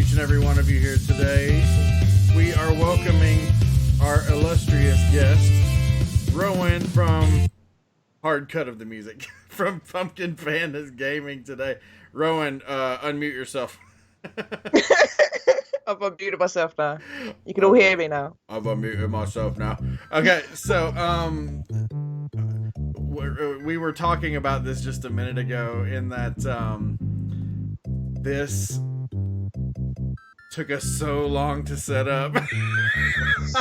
each and every one of you here today. We are welcoming our illustrious guest, Rowan from Hard Cut of the Music, from Pumpkin Pandas Gaming today. Rowan, unmute yourself. I've unmuted myself now. You can all hear me now. I've unmuted myself now. Okay, so we were talking about this just a minute ago in that this took us so long to set up.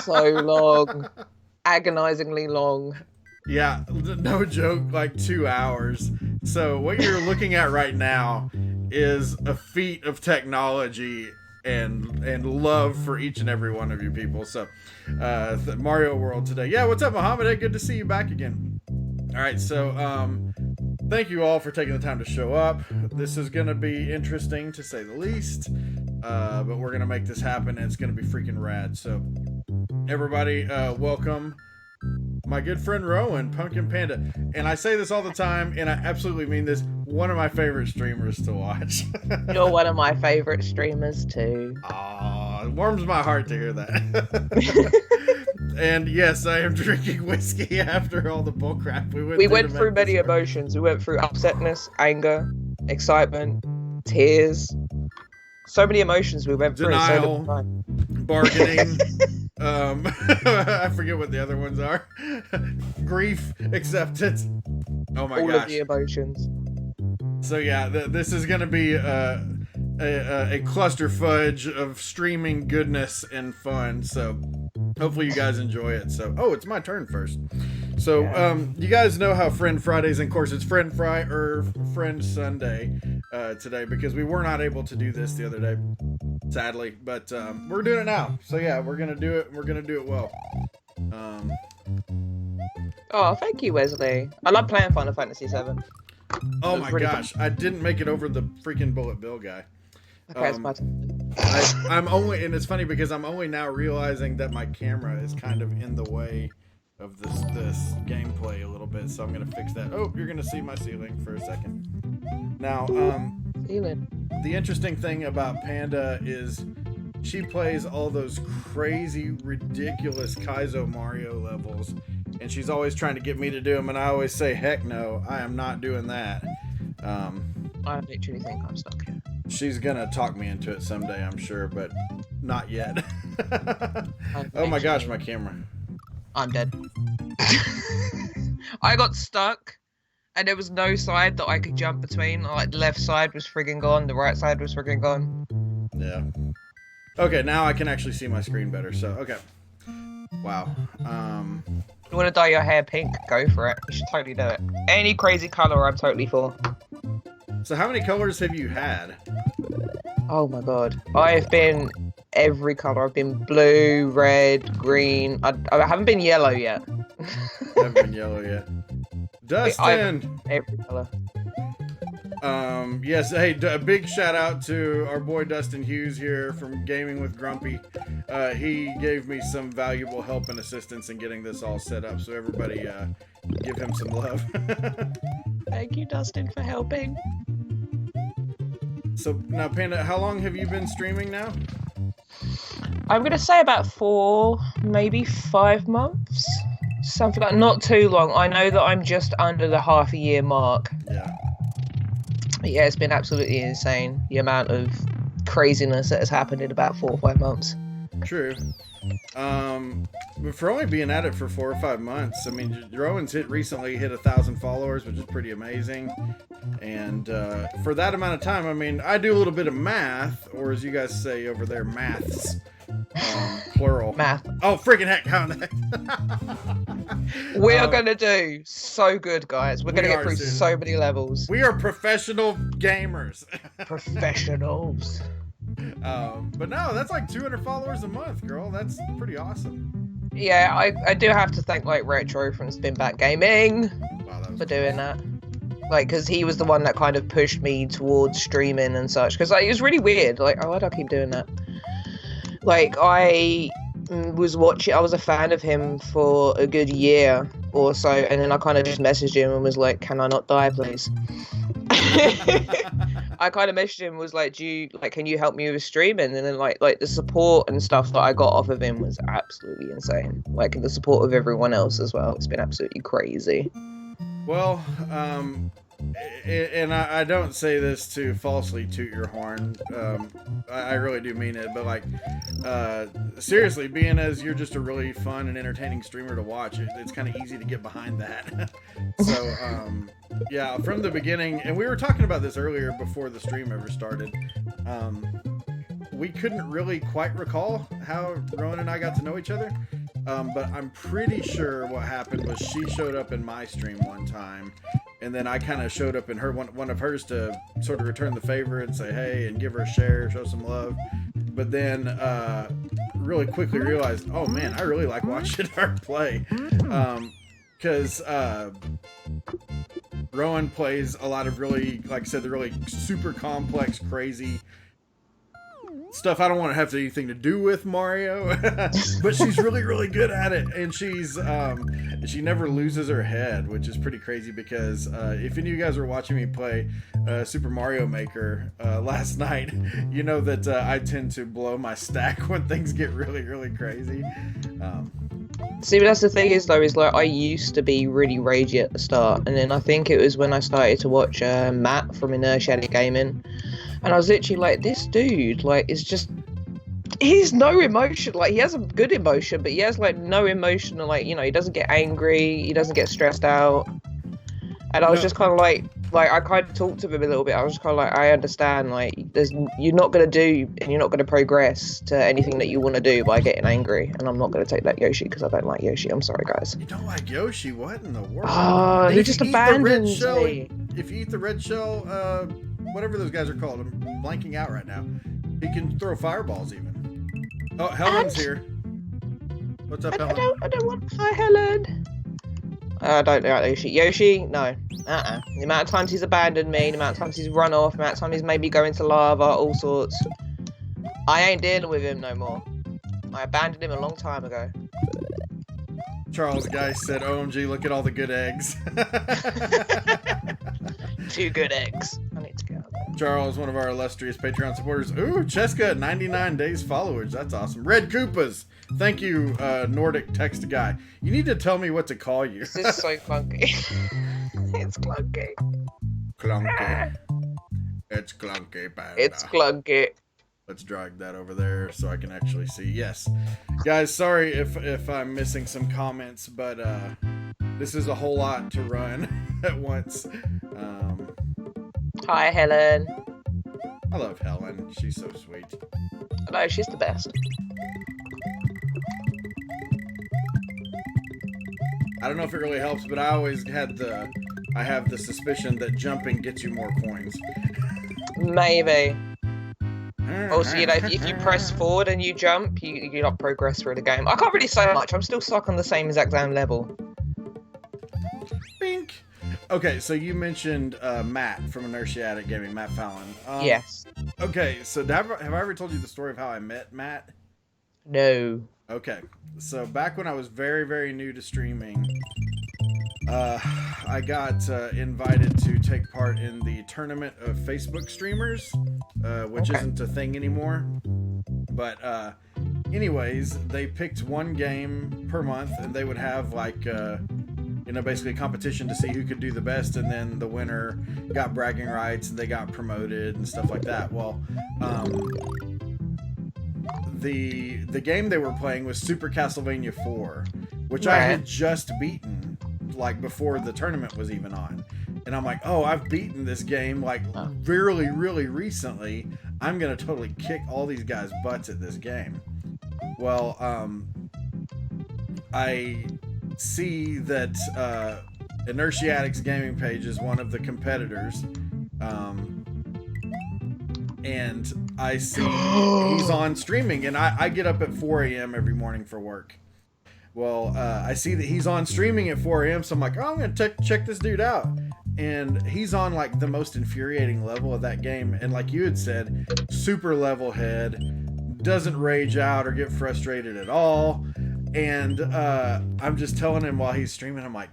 So long. Agonizingly long. Yeah, no joke, like 2 hours. So what you're looking at right now is a feat of technology and love for each and every one of you people. So Mario World today. Yeah, what's up, Mohammed? Good to see you back again. All right, so thank you all for taking the time to show up. This is going to be interesting, to say the least, but we're going to make this happen, and it's going to be freaking rad. So everybody, welcome my good friend Rowan, Pumpkin Panda. And I say this all the time, and I absolutely mean this, one of my favorite streamers to watch. You're one of my favorite streamers too. Aw, it warms my heart to hear that. And yes, I am drinking whiskey after all the bullcrap we went through many emotions. We went through upsetness, anger, excitement, tears. So many emotions we went through. Denial, bargaining. I forget what the other ones are. Grief, acceptance. Oh my gosh. All of the emotions. So yeah, this is going to be a cluster fudge of streaming goodness and fun. So hopefully you guys enjoy it. So, it's my turn first. So, you guys know how Friend Fridays, and of course it's Friend Sunday today, because we were not able to do this the other day, sadly, but we're doing it now. So yeah, we're gonna do it. We're gonna do it well. Oh, thank you, Wesley. I love playing Final Fantasy VII. Oh my gosh, fun. I didn't make it over the freaking Bullet Bill guy. Okay, it's my turn. I'm only, and it's funny because I'm only now realizing that my camera is kind of in the way of this gameplay a little bit, so I'm gonna fix that. Oh, you're gonna see my ceiling for a second. Now, ceiling. The interesting thing about Panda is she plays all those crazy, ridiculous Kaizo Mario levels, and she's always trying to get me to do them, and I always say, heck no, I am not doing that. I literally think I'm stuck here. She's gonna talk me into it someday, I'm sure, but not yet. Oh my gosh, my camera. I'm dead. I got stuck, and there was no side that I could jump between. Like, the left side was friggin' gone, the right side was friggin' gone. Yeah. Okay, now I can actually see my screen better, so, okay. Wow. You wanna dye your hair pink? Go for it. You should totally do it. Any crazy color, I'm totally for. So how many colors have you had? Oh my god. I've been every color. I've been blue, red, green. I haven't been yellow yet. Haven't been yellow yet. Dustin! Every color. Yes, hey, a big shout out to our boy Dustin Hughes here from Gaming with Grumpy. He gave me some valuable help and assistance in getting this all set up, so everybody give him some love. Thank you, Dustin, for helping. So now, Panda, how long have you been streaming now? I'm gonna say about 4, maybe 5 months, something like. Not too long. I know that I'm just under the half a year mark. Yeah. Yeah, it's been absolutely insane, the amount of craziness that has happened in about 4 or 5 months. True. But for only being at it for 4 or 5 months, I mean, Rowan's recently hit 1,000 followers, which is pretty amazing. And for that amount of time, I mean, I do a little bit of math, or as you guys say over there, maths. Plural. Math. Oh, freaking heck. How the heck? We are going to do so good, guys. We're going to get through so many levels. We are professional gamers. Professionals. But no, that's like 200 followers a month, girl. That's pretty awesome. Yeah, I do have to thank like Retro from Spin Back Gaming for doing that. Like, because he was the one that kind of pushed me towards streaming and such. Because like, it was really weird. Like, why do I keep doing that? Like, I was a fan of him for a good year or so, and then I kind of just messaged him and was like, can I not die, please? I kind of messaged him, was like, can you help me with streaming? And then like the support and stuff that I got off of him was absolutely insane. Like, and the support of everyone else as well. It's been absolutely crazy. Well, and I don't say this to falsely toot your horn. I really do mean it, but like, seriously, being as you're just a really fun and entertaining streamer to watch, it's kind of easy to get behind that. So, yeah, from the beginning, and we were talking about this earlier before the stream ever started. We couldn't really quite recall how Rowan and I got to know each other. But I'm pretty sure what happened was she showed up in my stream one time, and then I kind of showed up in one of hers to sort of return the favor and say hey and give her a share, show some love. But then really quickly realized, oh man, I really like watching her play, because Rowan plays a lot of really, like I said, the really super complex, crazy stuff I don't want to have anything to do with Mario, but she's really, really good at it, and she never loses her head, which is pretty crazy because if any of you guys were watching me play Super Mario Maker last night, you know that I tend to blow my stack when things get really, really crazy. See, but that's the thing is like I used to be really ragey at the start, and then I think it was when I started to watch Matt from Inertia Gaming. And I was literally like, this dude, like, is just, he's no emotion. Like, he has a good emotion, but he has, like, no emotion. Like, you know, he doesn't get angry. He doesn't get stressed out. And I was just kind of like, I kind of talked to him a little bit. I was just kind of like, I understand, like, you're not going to do, and you're not going to progress to anything that you want to do by getting angry. And I'm not going to take that Yoshi because I don't like Yoshi. I'm sorry, guys. You don't like Yoshi? What in the world? Oh, he just abandoned me. If you eat the red shell, whatever those guys are called, I'm blanking out right now. He can throw fireballs even. Oh, Helen's here. What's up, Helen? I don't want to fight Helen. I don't know Yoshi. Yoshi, no. The amount of times he's abandoned me, the amount of times he's run off, the amount of times he's maybe going to lava, all sorts. I ain't dealing with him no more. I abandoned him a long time ago. Charles Guy said, OMG, look at all the good eggs. 2 good eggs. I need to go. Charles, one of our illustrious Patreon supporters. Ooh, Cheska, 99 days followers. That's awesome. Red Koopas. Thank you, Nordic text guy. You need to tell me what to call you. This is so clunky. It's clunky. Clunky. It's clunky, Panda. It's clunky. Let's drag that over there so I can actually see. Yes. Guys, sorry if I'm missing some comments, but this is a whole lot to run at once. Hi, Helen. I love Helen. She's so sweet. No, she's the best. I don't know if it really helps, but I always have the suspicion that jumping gets you more coins. Maybe. Also, you know, if you press forward and you jump, you not progress through the game. I can't really say much. I'm still stuck on the same exact level. Bink. Okay, so you mentioned Matt from Inertia Gaming, Matt Fallon. Yes. Okay, so have I ever told you the story of how I met Matt? No. Okay, so back when I was very, very new to streaming, I got invited to take part in the tournament of Facebook streamers, which isn't a thing anymore. But anyways, they picked one game per month, and they would have like, you know, basically a competition to see who could do the best, and then the winner got bragging rights, and they got promoted and stuff like that. Well, the game they were playing was Super Castlevania 4, which I had just beaten, like, before the tournament was even on. And I'm like, oh, I've beaten this game, like, really, really recently. I'm going to totally kick all these guys' butts at this game. Well, I see that Inertiatic's gaming page is one of the competitors. And I see he's on streaming, and I get up at 4 a.m. every morning for work. Well, I see that he's on streaming at 4 a.m., so I'm like, oh, I'm going to check this dude out. And he's on, like, the most infuriating level of that game. And like you had said, super level head, doesn't rage out or get frustrated at all. And I'm just telling him while he's streaming, I'm like,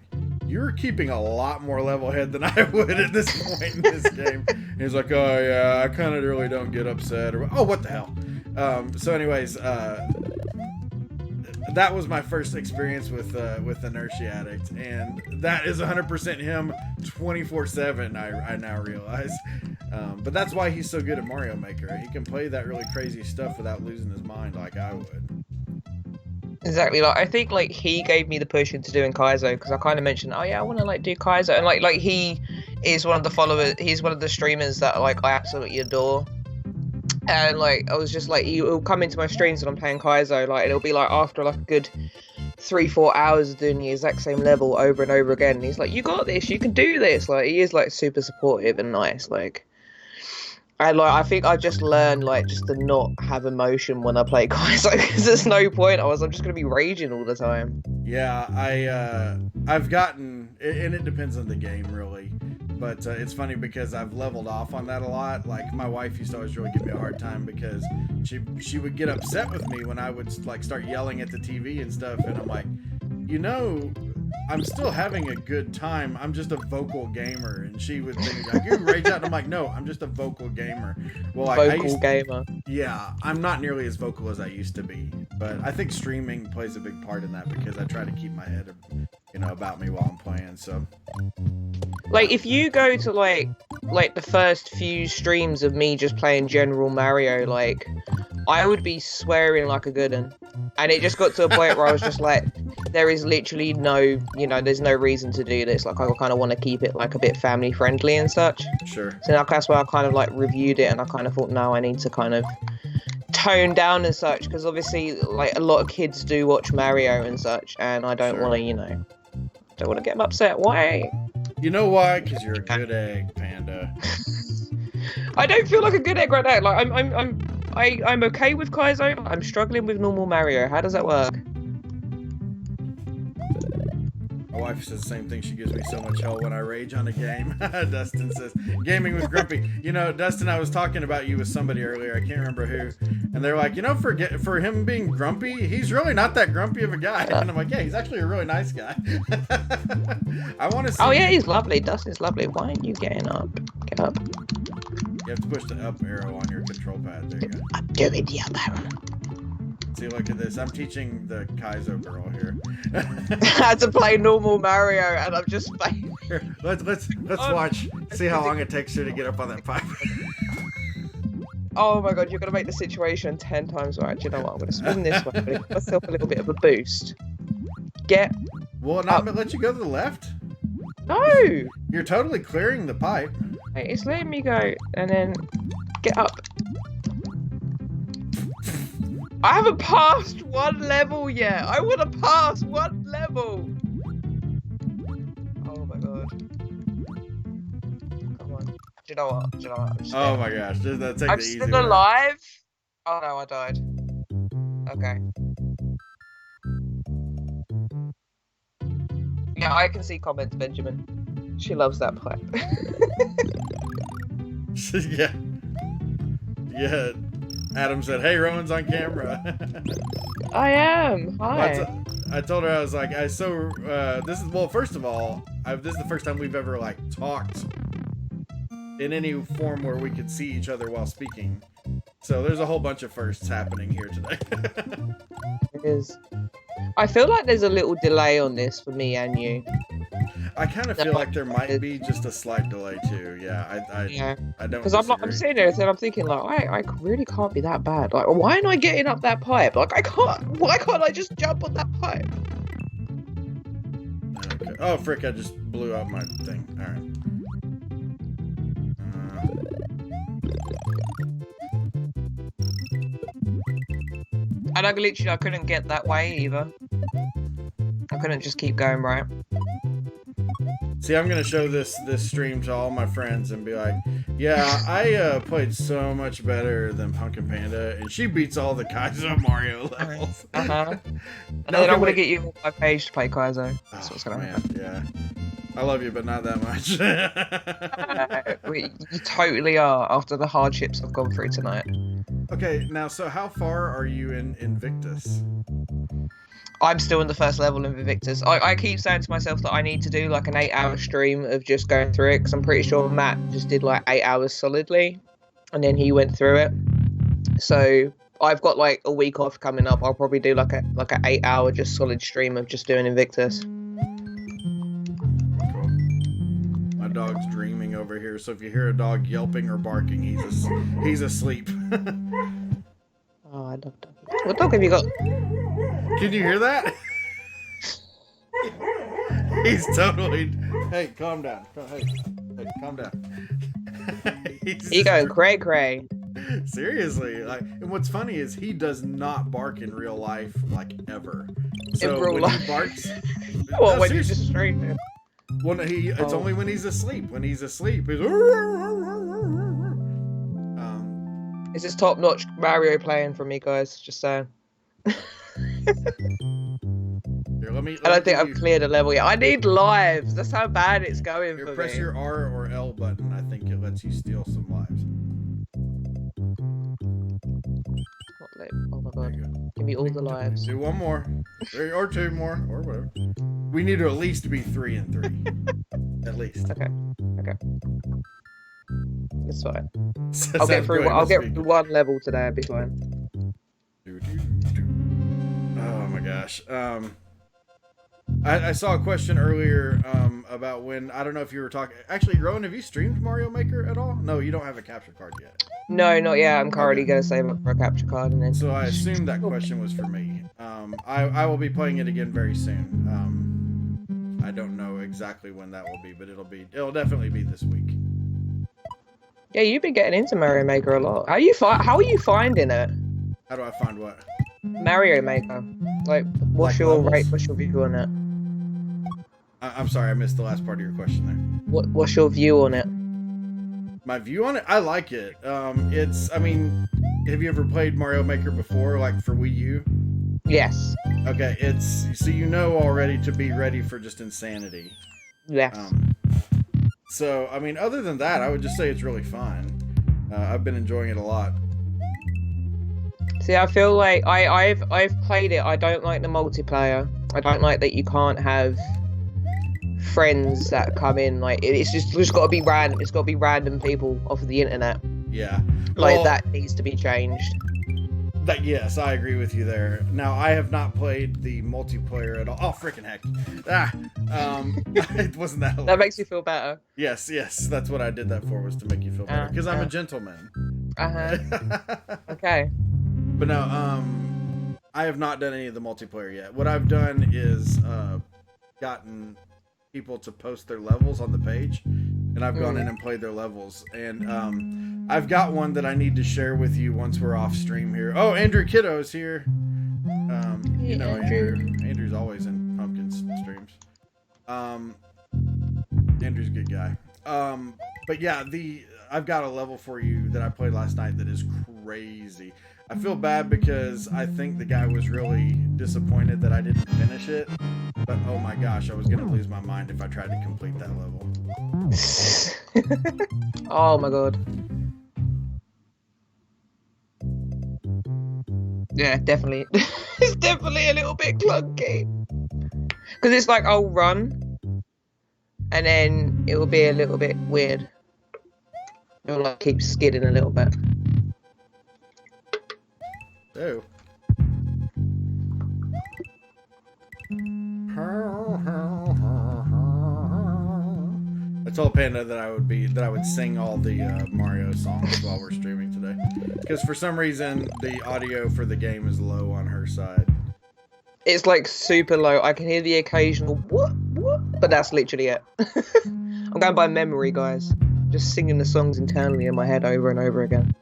you're keeping a lot more level head than I would at this point in this game. And he's like, oh yeah, I kind of really don't get upset, or oh, what the hell. So anyways, that was my first experience with Inertia Addict, and that is 100% him 24/7. I now realize, but that's why he's so good at Mario Maker. He can play that really crazy stuff without losing his mind like I would. Exactly. Like I think like he gave me the push into doing Kaizo because I kind of mentioned, oh yeah, I want to like do Kaizo, and like he is one of the followers. He's one of the streamers that like I absolutely adore. And like I was just like, he'll come into my streams when I'm playing Kaizo, like, and it'll be like after like a good 3-4 hours of doing the exact same level over and over again. And he's like, you got this, you can do this. Like he is like super supportive and nice. Like, and like I think I just learned like just to not have emotion when I play Kaizo because there's no point. I'm just gonna be raging all the time. Yeah, I've gotten, and it depends on the game really. But it's funny because I've leveled off on that a lot. Like my wife used to always really give me a hard time because she would get upset with me when I would like start yelling at the TV and stuff. And I'm like, you know, I'm still having a good time. I'm just a vocal gamer. And she would think like, you rage out. And I'm like, no, I'm just a vocal gamer. Well, like, gamer. Yeah, I'm not nearly as vocal as I used to be. But I think streaming plays a big part in that because I try to keep my head, you know, about me while I'm playing. So. Like if you go to like the first few streams of me just playing general Mario, like I would be swearing like a good one. And it just got to a point where I was just like, there is literally no, you know, there's no reason to do this. Like I kind of want to keep it like a bit family friendly and such. Sure. So that's why I kind of like reviewed it and I kind of thought, no, I need to kind of tone down and such because obviously like a lot of kids do watch Mario and such, and I don't want to, you know, don't want to get them upset. Why? You know why? Because you're a good egg, Panda. I don't feel like a good egg right now. Like I'm okay with Kaizo. I'm struggling with normal Mario. How does that work? My wife says the same thing. She gives me so much hell when I rage on a game. Dustin says, gaming with Grumpy. You know, Dustin, I was talking about you with somebody earlier. I can't remember who. And they're like, you know, for him being grumpy, he's really not that grumpy of a guy. And I'm like, yeah, he's actually a really nice guy. I want to see. Oh, yeah, he's lovely. Dustin's lovely. Why aren't you getting up? Get up. You have to push the up arrow on your control pad. There you go. I'm doing the up arrow. See, look at this. I'm teaching the Kaizo girl here. I had to play normal Mario, and I'm just failing. Here, let's watch. See how long it takes her to get up on that pipe. Oh my god, you're gonna make the situation 10 times right. Do you know what? I'm gonna spin this way, give myself a little bit of a boost. Get. Will it not let you go to the left? No. You're totally clearing the pipe. Wait, it's letting me go, and then get up. I haven't passed one level yet. I want to pass one level. Oh my god. Come on. Do you know what? Oh my gosh. That's I'm still alive. Oh no, I died. Okay. Yeah, I can see comments, Benjamin. She loves that pipe. Yeah. Yeah. Adam said, hey, Rowan's on camera. I am. Hi. I told her, I was like, first of all, this is the first time we've ever, like, talked in any form where we could see each other while speaking. So there's a whole bunch of firsts happening here today. It is. I feel like there's a little delay on this for me and you. I kind of feel like there might be just a slight delay too. Yeah, I don't. Because I'm sitting there and I'm thinking like, I really can't be that bad. Like, why am I getting up that pipe? Like, I can't. Why can't I just jump on that pipe? Okay. Oh frick! I just blew up my thing. All right. And I couldn't get that way either. I couldn't just keep going right. See, I'm gonna show this stream to all my friends and be like, yeah, I played so much better than Pumpkin Panda, and she beats all the Kaizo Mario levels. And then I'm gonna get you on my page to play Kaizo. That's what's gonna happen. Yeah. I love you, but not that much. You totally are, after the hardships I've gone through tonight. Okay, now, so how far are you in Invictus? I'm still in the first level of Invictus. I keep saying to myself that I need to do like an 8-hour stream of just going through it, because I'm pretty sure Matt just did like 8 hours solidly, and then he went through it. So I've got like a week off coming up. I'll probably do like an 8-hour just solid stream of just doing Invictus. Cool. My dog's dreaming over here, so if you hear a dog yelping or barking, he's asleep. Oh, I love dogs. What dog have you got? Can you hear that? He's totally. Hey, calm down. Hey, calm down. He going cray. Seriously, like, and what's funny is he does not bark in real life, like ever. So in real when life, he barks, well, when you're just straight there. Well, it's only when he's asleep. When he's asleep, he's. Is this top-notch Mario playing for me, guys? Just saying. Here, let me I don't think I've cleared a level yet. I need lives. That's how bad it's going for me. Press your R or L button. I think it lets you steal some lives. Oh my god. Give me all the lives. Do one more. Or two more. Or whatever. We need to at least be 3 and 3. At least. Okay. It's fine. I'll get through one level today, I'll be fine. Oh my gosh. I saw a question earlier about when, I don't know if you were talking. Actually, Rowan, have you streamed Mario Maker at all? No, you don't have a capture card yet. No, not yet. I'm currently going to save up for a capture card and then. So I assumed that question was for me. I will be playing it again very soon. I don't know exactly when that will be, but it'll definitely be this week. Yeah, you've been getting into Mario Maker a lot. How are you finding it? How do I find what? Mario Maker. Like, what's your view on it? I'm sorry, I missed the last part of your question there. What's your view on it? My view on it? I like it. Have you ever played Mario Maker before, like for Wii U? Yes. Okay, so you know already to be ready for just insanity. Yes. So, other than that, I would just say it's really fun. I've been enjoying it a lot. See, I feel like I've played it. I don't like the multiplayer. I don't like that you can't have friends that come in. Like, it's just got to be random. It's got to be random people off of the internet. Yeah. That needs to be changed. Yes, I agree with you there. Now, I have not played the multiplayer at all. Oh, freaking heck. It wasn't that hilarious. That makes you feel better. Yes, that's what I did that for, was to make you feel better. Because I'm a gentleman. Okay. But no, I have not done any of the multiplayer yet. What I've done is gotten people to post their levels on the page, and I've gone in and played their levels. And I've got one that I need to share with you once we're off stream here. Oh, Andrew Kiddo's here. You know Andrew. Andrew's always in Pumpkin's streams. Andrew's a good guy. But yeah, I've got a level for you that I played last night that is crazy. I feel bad because I think the guy was really disappointed that I didn't finish it. But oh my gosh, I was going to lose my mind if I tried to complete that level. Oh my god. Yeah, definitely. It's definitely a little bit clunky. Because it's like, I'll run, and then it will be a little bit weird. It'll like keep skidding a little bit. Oh. I told Panda that I would sing all the Mario songs while we're streaming today, because for some reason the audio for the game is low on her side. It's like super low. I can hear the occasional what, but that's literally it. I'm going by memory, guys. Just singing the songs internally in my head over and over again.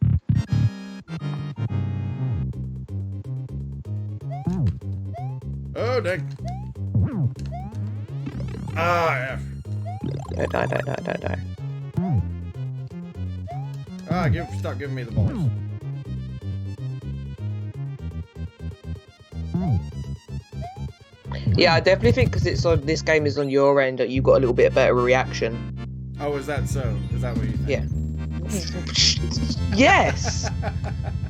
Oh, dang. Ah, F. Don't die. Stop giving me the balls. Yeah, I definitely think because this game is on your end that you got a little bit better reaction. Oh, is that so? Is that what you think? Yeah. Yes!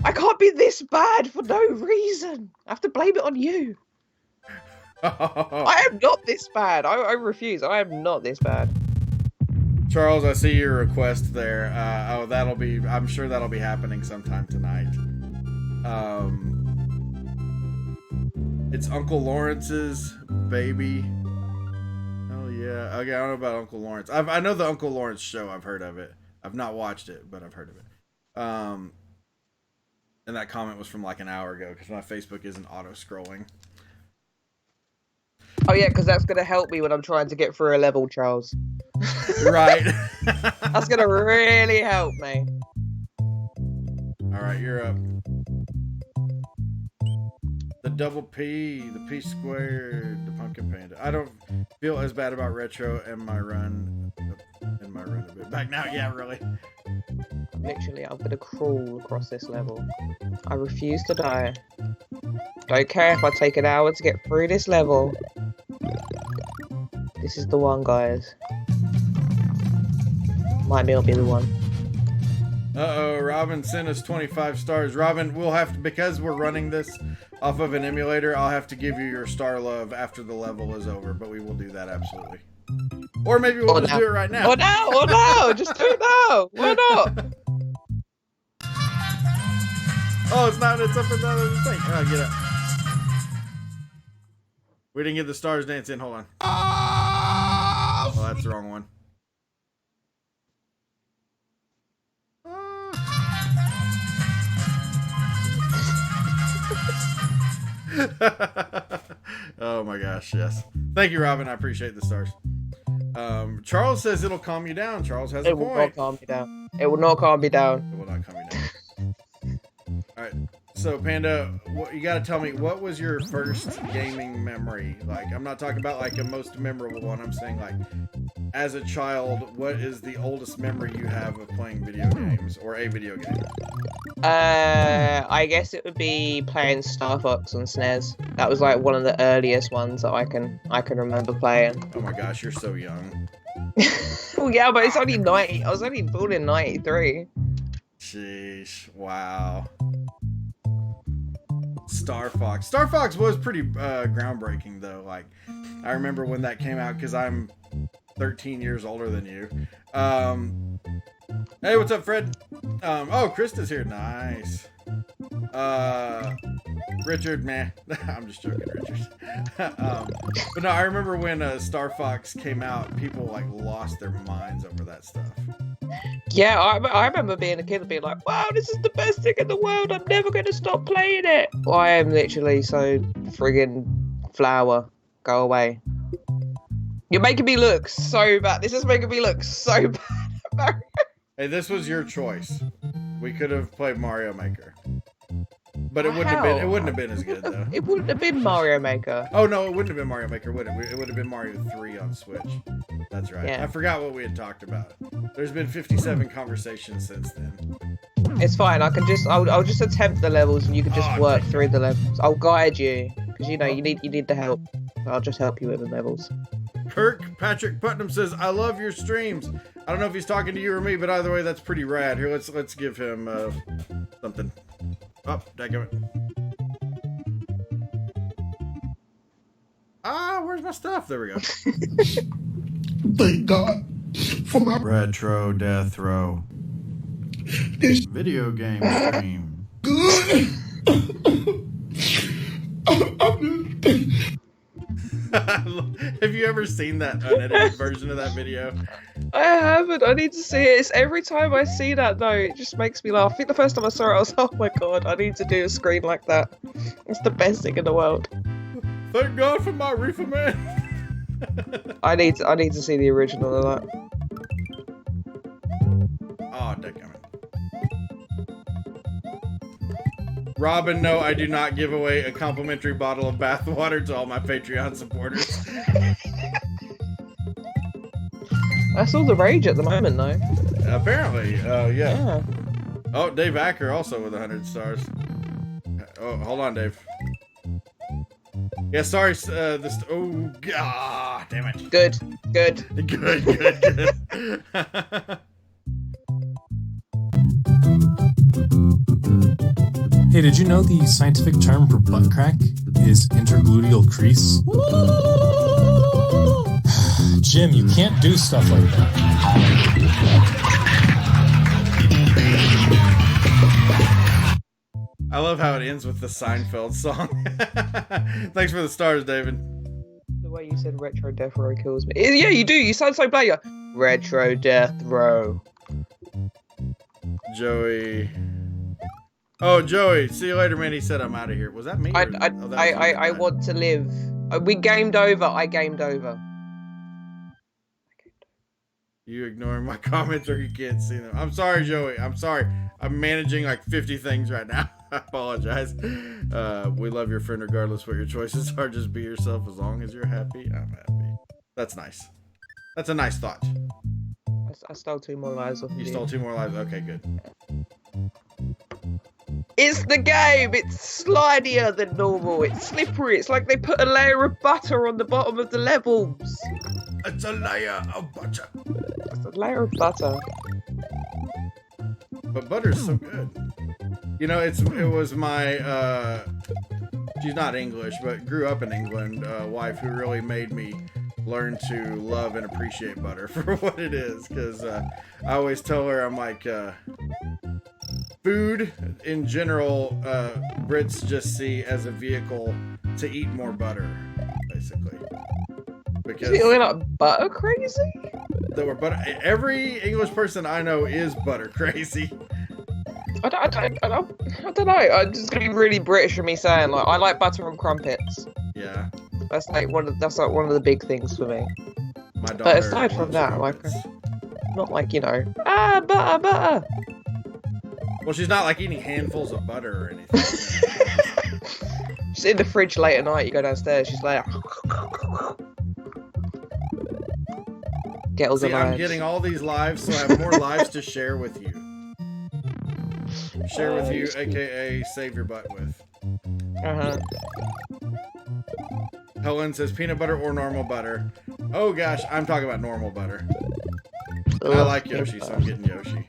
I can't be this bad for no reason. I have to blame it on you. I am not this bad. I refuse. I am not this bad. Charles, I see your request there. I'm sure that'll be happening sometime tonight. It's Uncle Lawrence's baby. Oh yeah. Okay, I don't know about Uncle Lawrence. I know the Uncle Lawrence show. I've heard of it. I've not watched it, but I've heard of it. And that comment was from like an hour ago because my Facebook isn't auto-scrolling. Oh yeah, because that's gonna help me when I'm trying to get through a level, Charles. Right. That's gonna really help me. All right, you're up. The double P, the P squared, the pumpkin panda. I don't feel as bad about retro and my run a bit back now. Yeah, really. Literally, I'm gonna crawl across this level. I refuse to die. Don't care if I take an hour to get through this level. This is the one, guys. Might not be the one. Uh-oh, Robin sent us 25 stars. Robin, we'll have to, because we're running this off of an emulator, I'll have to give you your star love after the level is over, but we will do that absolutely. Or maybe we'll just do it right now. Oh no, just do it now. Why not? Oh, it's not, it's up and down the thing. Oh, get up. We didn't get the stars dance in, hold on. Oh, that's the wrong one. Oh my gosh, yes. Thank you, Robin. I appreciate the stars. Charles says it'll calm you down. Charles has a point. It will not calm me down. It will not calm me down. It will not calm you down. All right. So, Panda, you got to tell me, what was your first gaming memory? Like, I'm not talking about like a most memorable one. I'm saying like, as a child, what is the oldest memory you have of playing video games or a video game? I guess it would be playing Star Fox on SNES. That was like one of the earliest ones that I can remember playing. Oh my gosh, you're so young. Oh yeah, but it's only 90. I was only born in 93. Sheesh! Wow. Star Fox. Star Fox was pretty groundbreaking though. Like, I remember when that came out because I'm 13 years older than you. Hey, what's up, Fred? Oh, Krista's here. Nice. Richard, man. I'm just joking, Richard. But no, I remember when Star Fox came out, people like lost their minds over that stuff. Yeah, I remember being a kid and being like, wow, this is the best thing in the world. I'm never going to stop playing it. Well, I am literally so friggin' flower. Go away. You're making me look so bad. This is making me look so bad. Hey, this was your choice. We could have played Mario Maker. But it wouldn't have been as good though. It wouldn't have been Mario Maker. Oh no, it wouldn't have been Mario Maker, would it? It would have been Mario 3 on Switch. That's right. Yeah. I forgot what we had talked about. There's been 57 conversations since then. It's fine. I'll just attempt the levels and you can just work through the levels. I'll guide you because you know you need the help. I'll just help you with the levels. Patrick Putnam says, "I love your streams." I don't know if he's talking to you or me, but either way, that's pretty rad. Here, let's give him something. Oh, daggum it. Where's my stuff? There we go. Thank God for my retro death row. This video game stream. Good. Have you ever seen that unedited version of that video? I haven't. I need to see it. It's every time I see that though, it just makes me laugh. I think the first time I saw it, I was, oh my god, I need to do a screen like that. It's the best thing in the world. Thank God for my reefer man. I need to see the original of that. Oh, daggum it. Robin, no, I do not give away a complimentary bottle of bathwater to all my Patreon supporters. That's all the rage at the moment, though. Apparently, yeah. Oh, Dave Acker also with 100 stars. Oh, hold on, Dave. Yeah, sorry. Oh, God, damn it. Good. Good. Hey, did you know the scientific term for butt crack is intergluteal crease? Jim, you can't do stuff like that. I love how it ends with the Seinfeld song. Thanks for the stars, David. The way you said retro death row kills me. Yeah, you do. You sound so player. Retro death row. Joey. Oh, Joey. See you later, man. He said I'm out of here. Was that me? I want to live. We gamed over. I gamed over. You ignoring my comments or you can't see them. I'm sorry, Joey. I'm sorry. I'm managing like 50 things right now. I apologize. We love your friend regardless what your choices are. Just be yourself as long as you're happy. I'm happy. That's nice. That's a nice thought. I stole 2 more lives off you. You stole 2 more lives? Okay, good. It's the game! It's slidier than normal. It's slippery. It's like they put a layer of butter on the bottom of the levels. It's a layer of butter. It's a layer of butter. But butter's so good. You know, it was my, she's not English, but grew up in England, wife who really made me learn to love and appreciate butter for what it is. Because I always tell her, I'm like, food in general, Brits just see as a vehicle to eat more butter, basically. Because we're not butter crazy? That we're butter. Every English person I know is butter crazy. I don't know. It's gonna be really British for me saying like I like butter and crumpets. Yeah. That's like one of the big things for me. My daughter. But aside from that, crumpets. Like, not like butter. Well, she's not like eating handfuls of butter or anything. She's in the fridge late at night. You go downstairs. She's like. Get all the lives. I'm getting all these lives, so I have more lives to share with you. Share with you, aka save your butt with. Helen says peanut butter or normal butter. Oh gosh, I'm talking about normal butter. And I like Yoshi, so I'm getting Yoshi.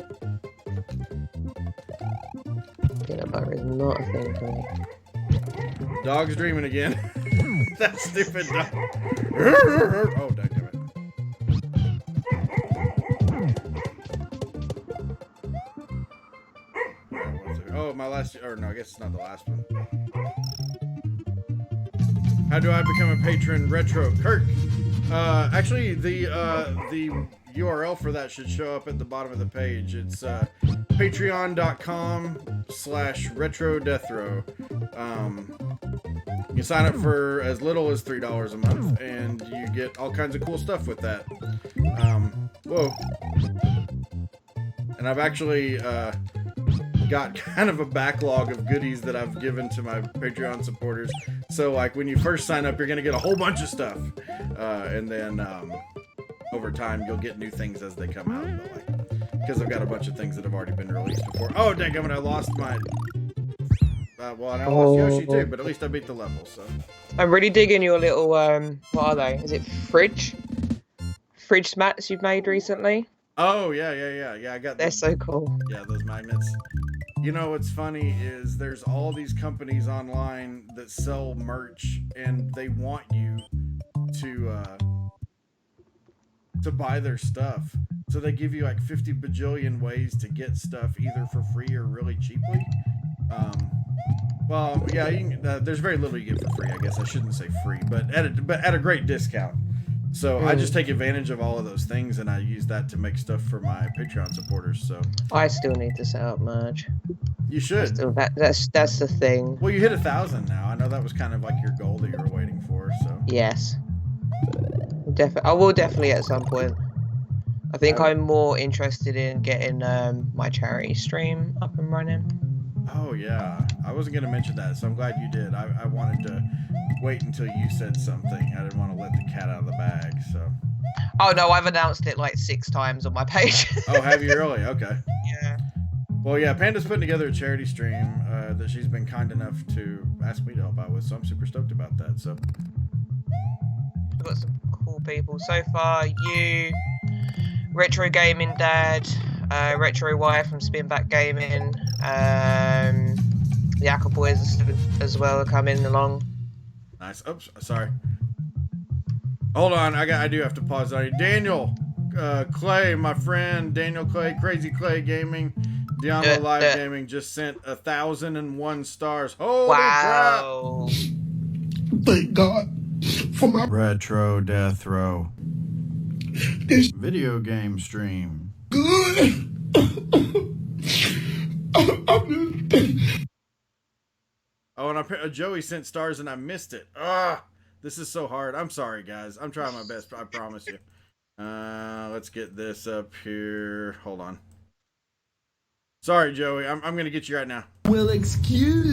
Peanut butter is not a thing for me. Dog's dreaming again. That stupid dog. Oh, damn it. Oh, my last, or no, I guess it's not the last one. How do I become a patron? Retro Kirk. Actually, the URL for that should show up at the bottom of the page. It's patreon.com/retrodethrow. You sign up for as little as $3 a month, and you get all kinds of cool stuff with that. Whoa. And I've actually got kind of a backlog of goodies that I've given to my Patreon supporters. So, like, when you first sign up, you're going to get a whole bunch of stuff. And then over time, you'll get new things as they come out. But, like, because I've got a bunch of things that have already been released before. Oh, dang, I lost my... well, and I lost Yoshi too, but at least I beat the level, so. I'm really digging your little, what are they? Is it fridge mats you've made recently? Oh, yeah, I got They're so cool. Yeah, those magnets. You know what's funny is there's all these companies online that sell merch, and they want you to buy their stuff. So they give you like 50 bajillion ways to get stuff either for free or really cheaply. Well, yeah, you can, there's very little you get for free. I guess I shouldn't say free, but at a great discount. So I just take advantage of all of those things, and I use that to make stuff for my Patreon supporters. So I still need to set up merch. You should. That's the thing. Well, you hit 1,000 now. I know that was kind of like your goal that you were waiting for. So yes, I will definitely at some point. I think I'm more interested in getting my charity stream up and running. Oh yeah, I wasn't gonna mention that, so I'm glad you did. I wanted to wait until you said something. I didn't want to let the cat out of the bag. So. Oh no, I've announced it like 6 times on my page. Oh, have you really? Okay. Yeah. Well, yeah, Panda's putting together a charity stream that she's been kind enough to ask me to help out with, so I'm super stoked about that. So. We've got some cool people so far. You, Retro Gaming Dad, Retro Wire from Spin Back Gaming, The Apple Boys as well are coming along. Nice. Oops, sorry. Hold on, I do have to pause on you. Daniel Clay, my friend, Daniel Clay, Crazy Clay Gaming, Diablo Live Gaming just sent 1,001 stars. Holy wow. crap! Thank God for my Retro Death Row. this Video game stream. good. Oh, and Joey sent stars and I missed it. Ah, this is so hard. I'm sorry, guys. I'm trying my best. I promise you. Let's get this up here. Hold on. Sorry, Joey. I'm gonna get you right now. Well, excuse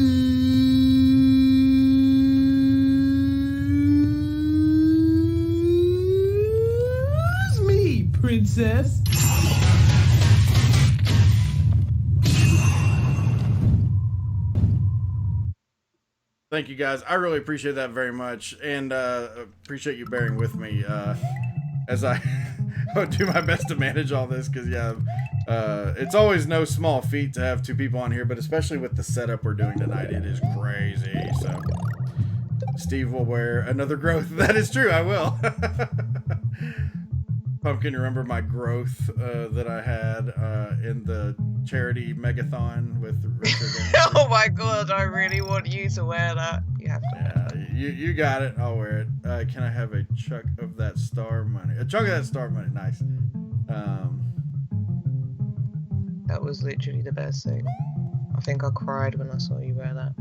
me, princess. Thank you, guys. I really appreciate that very much, and appreciate you bearing with me as I do my best to manage all this. Because it's always no small feat to have two people on here, but especially with the setup we're doing tonight, it is crazy. So, Steve will wear another growth. That is true. I will. Pumpkin, remember my growth that I had in the charity megathon with Richard? Oh my god, I really want you to wear that. You have to. Yeah, you got it. I'll wear it. Can I have a chunk of that star money? A chunk of that star money. Nice. That was literally the best thing. I think I cried when I saw you wear that.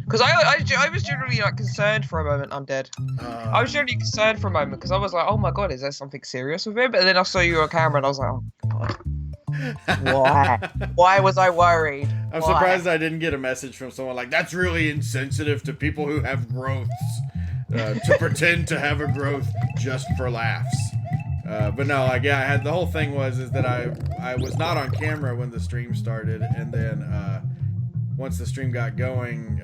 Because I was generally like concerned for a moment. I'm dead. I was generally concerned for a moment because I was like, oh my god, is there something serious with him? But then I saw you on camera and I was like, oh god. Why? Why was I worried? I'm surprised I didn't get a message from someone like, that's really insensitive to people who have growths. To pretend to have a growth just for laughs. But no, like, yeah, I had the whole thing is that I was not on camera when the stream started, and then once the stream got going,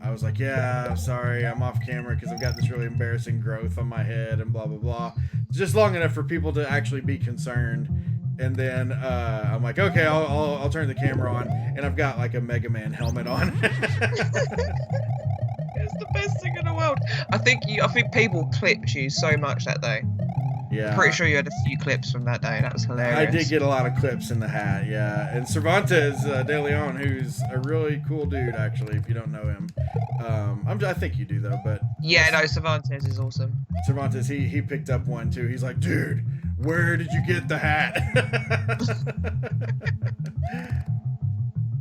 I was like, yeah, sorry, I'm off camera because I've got this really embarrassing growth on my head and blah blah blah. Just long enough for people to actually be concerned. And then I'm like, okay, I'll turn the camera on, and I've got like a Mega Man helmet on. It's the best thing in the world. I think people clipped you so much that day. Yeah. I'm pretty sure you had a few clips from that day. That was hilarious. I did get a lot of clips in the hat, yeah. And Cervantes de Leon, who's a really cool dude, actually, if you don't know him. I think you do, though, but... Yeah, no, Cervantes is awesome. Cervantes, he picked up one, too. He's like, dude, where did you get the hat?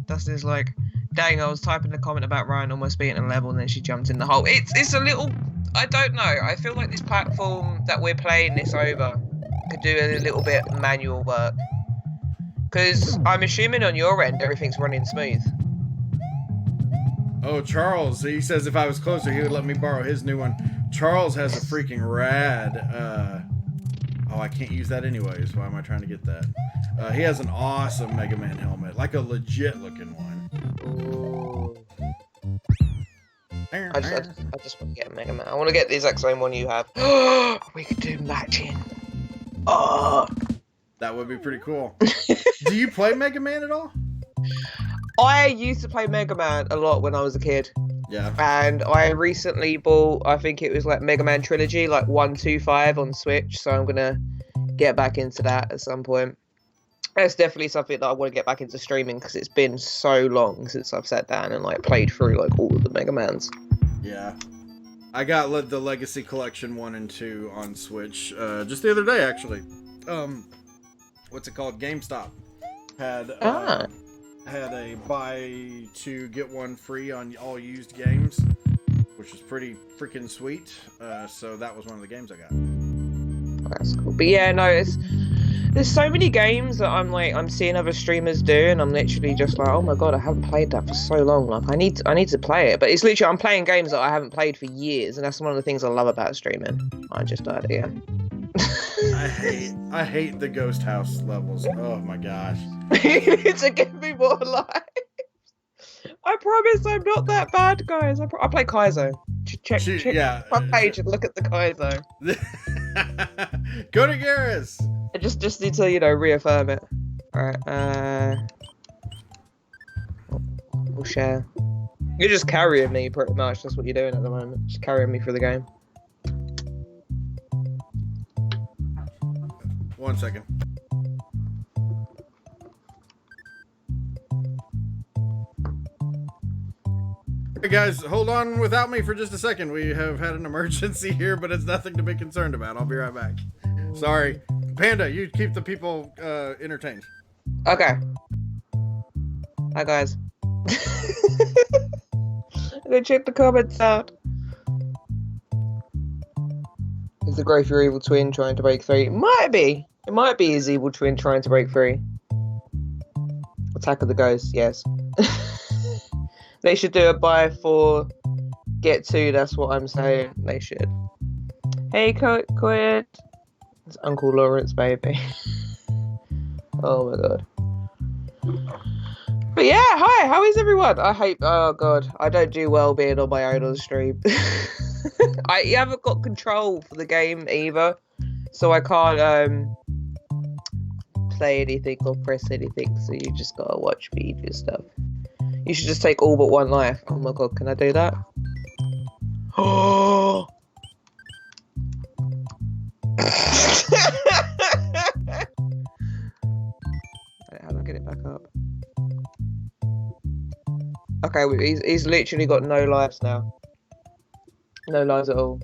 Dustin's like, dang, I was typing a comment about Ryan almost beating a level and then she jumped in the hole. It's a little... I don't know. I feel like this platform that we're playing this over could do a little bit of manual work. Because I'm assuming on your end everything's running smooth. Oh, Charles, he says if I was closer, he would let me borrow his new one. Charles has a freaking rad... Oh, I can't use that anyways. Why am I trying to get that? He has an awesome Mega Man helmet. Like a legit looking one. Ooh. I just want to get a Mega Man. I want to get the exact same one you have. We could do matching. Oh. That would be pretty cool. Do you play Mega Man at all? I used to play Mega Man a lot when I was a kid. Yeah. And I recently bought, I think it was like Mega Man Trilogy, like 1, 2, 5 on Switch. So I'm going to get back into that at some point. It's definitely something that I want to get back into streaming because it's been so long since I've sat down and like played through like all of the Mega Mans. Yeah. I got the Legacy Collection 1 and 2 on Switch just the other day, actually. What's it called? GameStop had a buy 2 get 1 free on all used games, which is pretty freaking sweet. So that was one of the games I got. That's cool. But yeah, no, there's so many games that I'm seeing other streamers do, and I'm literally just like, oh my god, I haven't played that for so long. Like I need to play it. But it's literally I'm playing games that I haven't played for years, and that's one of the things I love about streaming. I just died again. I hate the ghost house levels. Oh my gosh. You need to give me more lives. I promise I'm not that bad, guys. I play Kaizo. Check yeah. my page and look at the Kaizo. Go to Garrus. I just need to, reaffirm it. Alright, we'll share. You're just carrying me, pretty much. That's what you're doing at the moment. Just carrying me through the game. 1 second. Hey guys, hold on without me for just a second. We have had an emergency here, but it's nothing to be concerned about. I'll be right back. Sorry. Panda, you keep the people entertained. Okay. Hi, guys. I'm gonna check the comments out. Is the growth your evil twin trying to break free? It might be. It might be his evil twin trying to break free. Attack of the Ghosts, yes. They should do a buy 4, get 2, that's what I'm saying. They should. Hey, Quid. It's Uncle Lawrence, baby. Oh my god. But yeah, hi, how is everyone? Oh god, I don't do well being on my own on the stream. I haven't got control for the game either, so I can't play anything or press anything, so you just gotta watch me do stuff. You should just take all but one life. Oh my god, can I do that? Oh! How do I get it back up? Okay, he's literally got no lives now. No lives at all.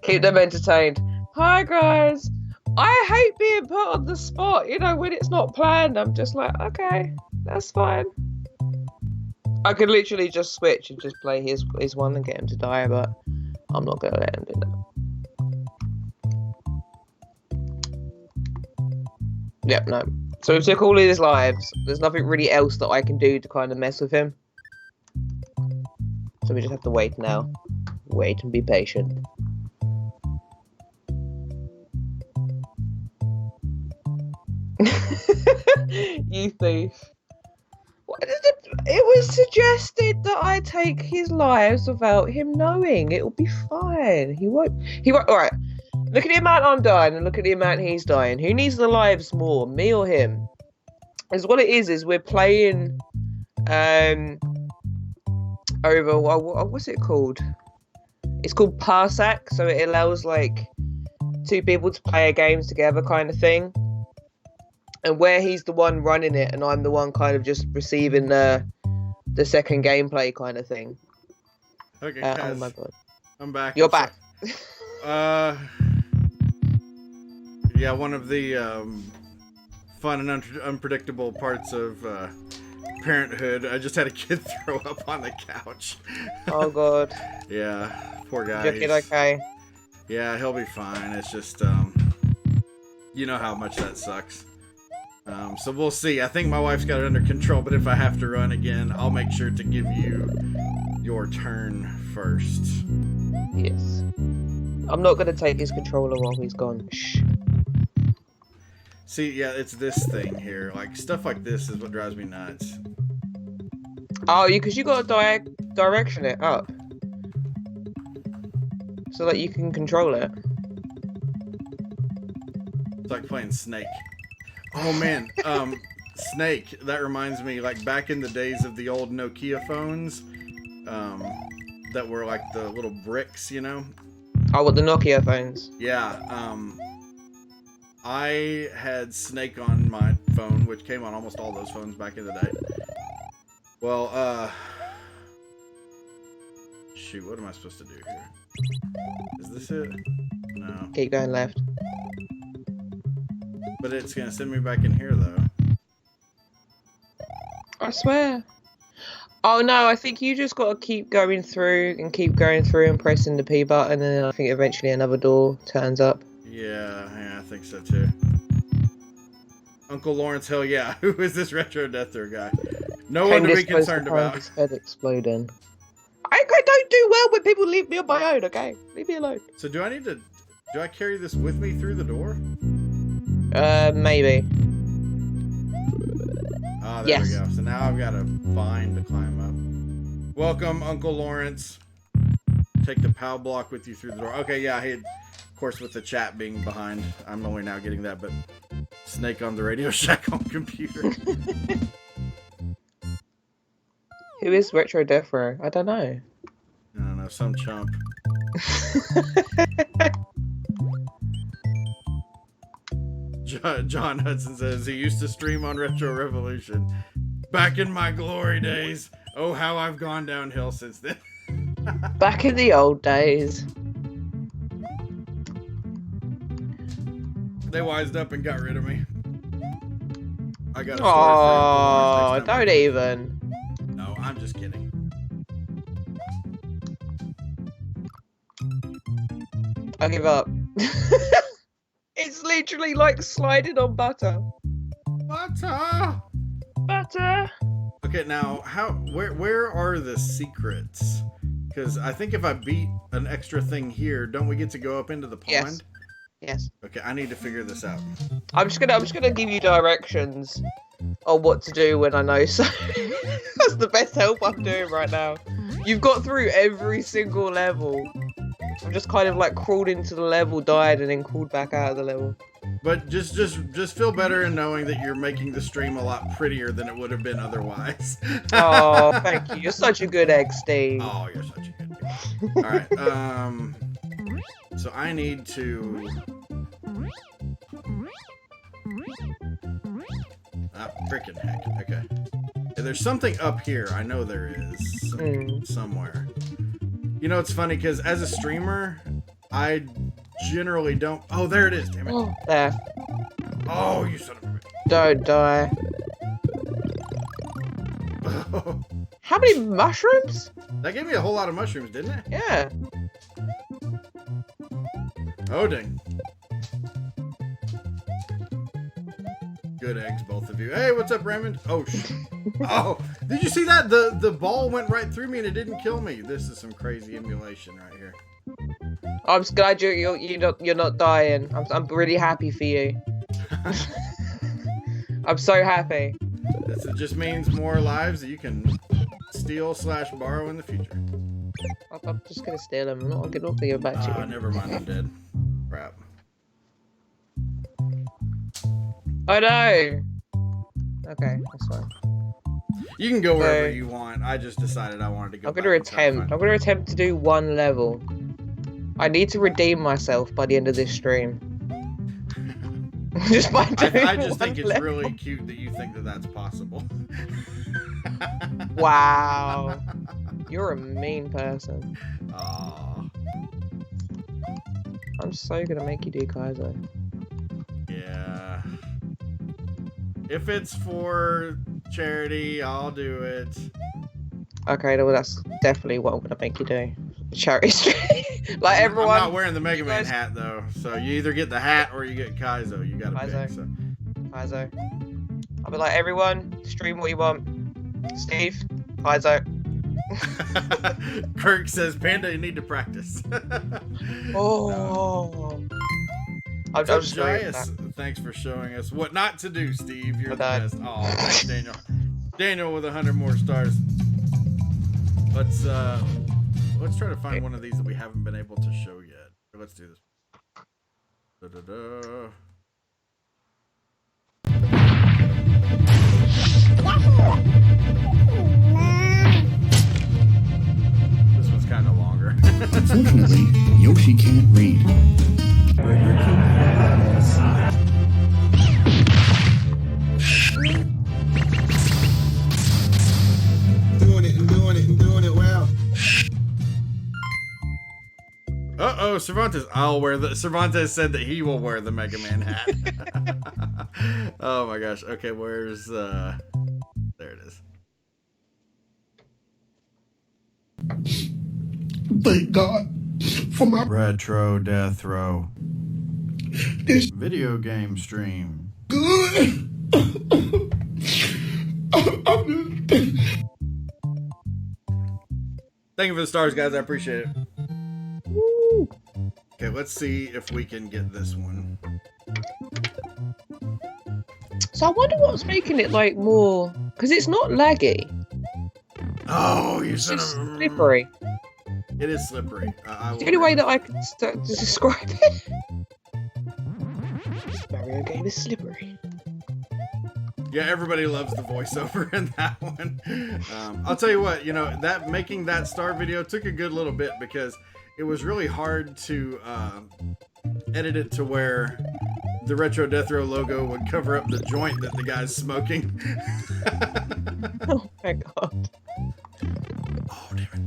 Keep them entertained. Hi guys! I hate being put on the spot, you know, when it's not planned. I'm just like, okay, that's fine. I could literally just switch and just play his one and get him to die, but I'm not gonna let him do that. Yep, no. So we took all of his lives. There's nothing really else that I can do to kind of mess with him. So we just have to wait now. Wait and be patient. You thief. What is it? It was suggested that I take his lives without him knowing. It'll be fine. He won't. Alright. Look at the amount I'm dying and look at the amount he's dying. Who needs the lives more? Me or him? Because what it is we're playing over what's it called? It's called Parsac, so it allows like 2 people to play a game together kind of thing. And where he's the one running it and I'm the one kind of just receiving the second gameplay kind of thing. Okay, oh my god. I'm back. You're back. Yeah, one of the fun and unpredictable parts of parenthood. I just had a kid throw up on the couch. Oh god. Yeah, poor guy. Is your kid okay? Yeah, he'll be fine. It's just, you know how much that sucks. So we'll see. I think my wife's got it under control, but if I have to run again, I'll make sure to give you your turn first. Yes. I'm not going to take his controller while he's gone. Shh. See, yeah, it's this thing here. Like, stuff like this is what drives me nuts. Oh, because you got to direction it up. So that you can control it. It's like playing Snake. Oh man, Snake, that reminds me, like back in the days of the old Nokia phones, that were like the little bricks, you know? Oh, with the Nokia phones? Yeah, I had Snake on my phone, which came on almost all those phones back in the day. Well, shoot, what am I supposed to do here? Is this it? No. Keep going left. But it's gonna send me back in here, though. I swear. Oh no, I think you just got to keep going through and pressing the P button, and then I think eventually another door turns up. Yeah, I think so too. Uncle Lawrence, hell yeah. Who is this retro death throw guy? No one to be concerned about. His head exploding. I don't do well when people leave me on my own, okay? Leave me alone. So do I carry this with me through the door? Maybe. Ah, there we go. So now I've got a vine to climb up. Welcome, Uncle Lawrence. Take the POW block with you through the door. Okay, yeah, of course, with the chat being behind, I'm only now getting that, but Snake on the Radio Shack home computer. Who is Retro Death Row? I don't know. I don't know, some chump. John Hudson says he used to stream on Retro Revolution. Back in my glory days. Oh, how I've gone downhill since then. Back in the old days. They wised up and got rid of me. I got a story Oh, for you boys don't even. No, I'm just kidding. I give up. It's literally like sliding on butter. Butter! Butter! Okay, now, where are the secrets? Because I think if I beat an extra thing here, don't we get to go up into the pond? Yes. Okay, I need to figure this out. I'm just gonna give you directions on what to do when I know, so that's the best help I'm doing right now. You've got through every single level. I've just kind of like crawled into the level, died, and then crawled back out of the level. But just feel better in knowing that you're making the stream a lot prettier than it would have been otherwise. Oh, thank you. You're such a good egg, Steve. Oh, you're such a good guy. Alright, so I need to... Ah, frickin' heck. Okay. There's something up here. I know there is. Somewhere. You know, it's funny, because as a streamer, I generally don't... Oh, there it is, damn it. Oh, there. Oh, you son of a bitch. Don't die. How many mushrooms? That gave me a whole lot of mushrooms, didn't it? Yeah. Oh, dang. Good eggs, both of you. Hey, what's up, Raymond? Oh, oh, did you see that? The ball went right through me and it didn't kill me. This is some crazy emulation right here. I'm just glad you're not dying. I'm really happy for you. I'm so happy. This just means more lives that you can steal/borrow in the future. I'm just gonna steal them. I'm not gonna give back to you. Never mind, I'm dead. Crap. Oh no! Okay, that's fine. You can go wherever you want. I just decided I wanted to go. I'm gonna attempt to do one level. I need to redeem myself by the end of this stream. Just by doing I just think it's level. really cute that you think that that's possible. Wow. You're a mean person. Aww. I'm so gonna make you do Kaizo. Yeah. If it's for charity, I'll do it. Okay, well that's definitely what I'm gonna make you do. Charity stream. Like everyone. I'm not wearing the Mega Man hat though, so you either get the hat or you get Kaizo. You gotta pick. So. Kaizo. I'll be like, everyone, stream what you want. Steve, Kaizo. Kirk says, Panda, you need to practice. Oh. I'm just Jaius, thanks for showing us what not to do, Steve. You're the best. Oh, thanks, Daniel. Daniel with 100 more stars. Let's try to find one of these that we haven't been able to show yet. Let's do this. Da-da-da. This one's kind of longer. Unfortunately, Yoshi can't read. Doing it well. Uh-oh, Cervantes. Cervantes said that he will wear the Mega Man hat. Oh my gosh. Okay, where's there it is. Thank God for my Retro Death Row. this Video game stream. good. Thank you for the stars, guys. I appreciate it. Woo. Okay, let's see if we can get this one. So I wonder what's making it like more, because it's not laggy. Oh, you It's son just of a... slippery. It is slippery. It's the only way that I can start to describe it. This Mario game is slippery. Yeah, everybody loves the voiceover in that one. I'll tell you what, that making that star video took a good little bit because it was really hard to edit it to where the Retro Death Row logo would cover up the joint that the guy's smoking. Oh my god. Oh, damn it.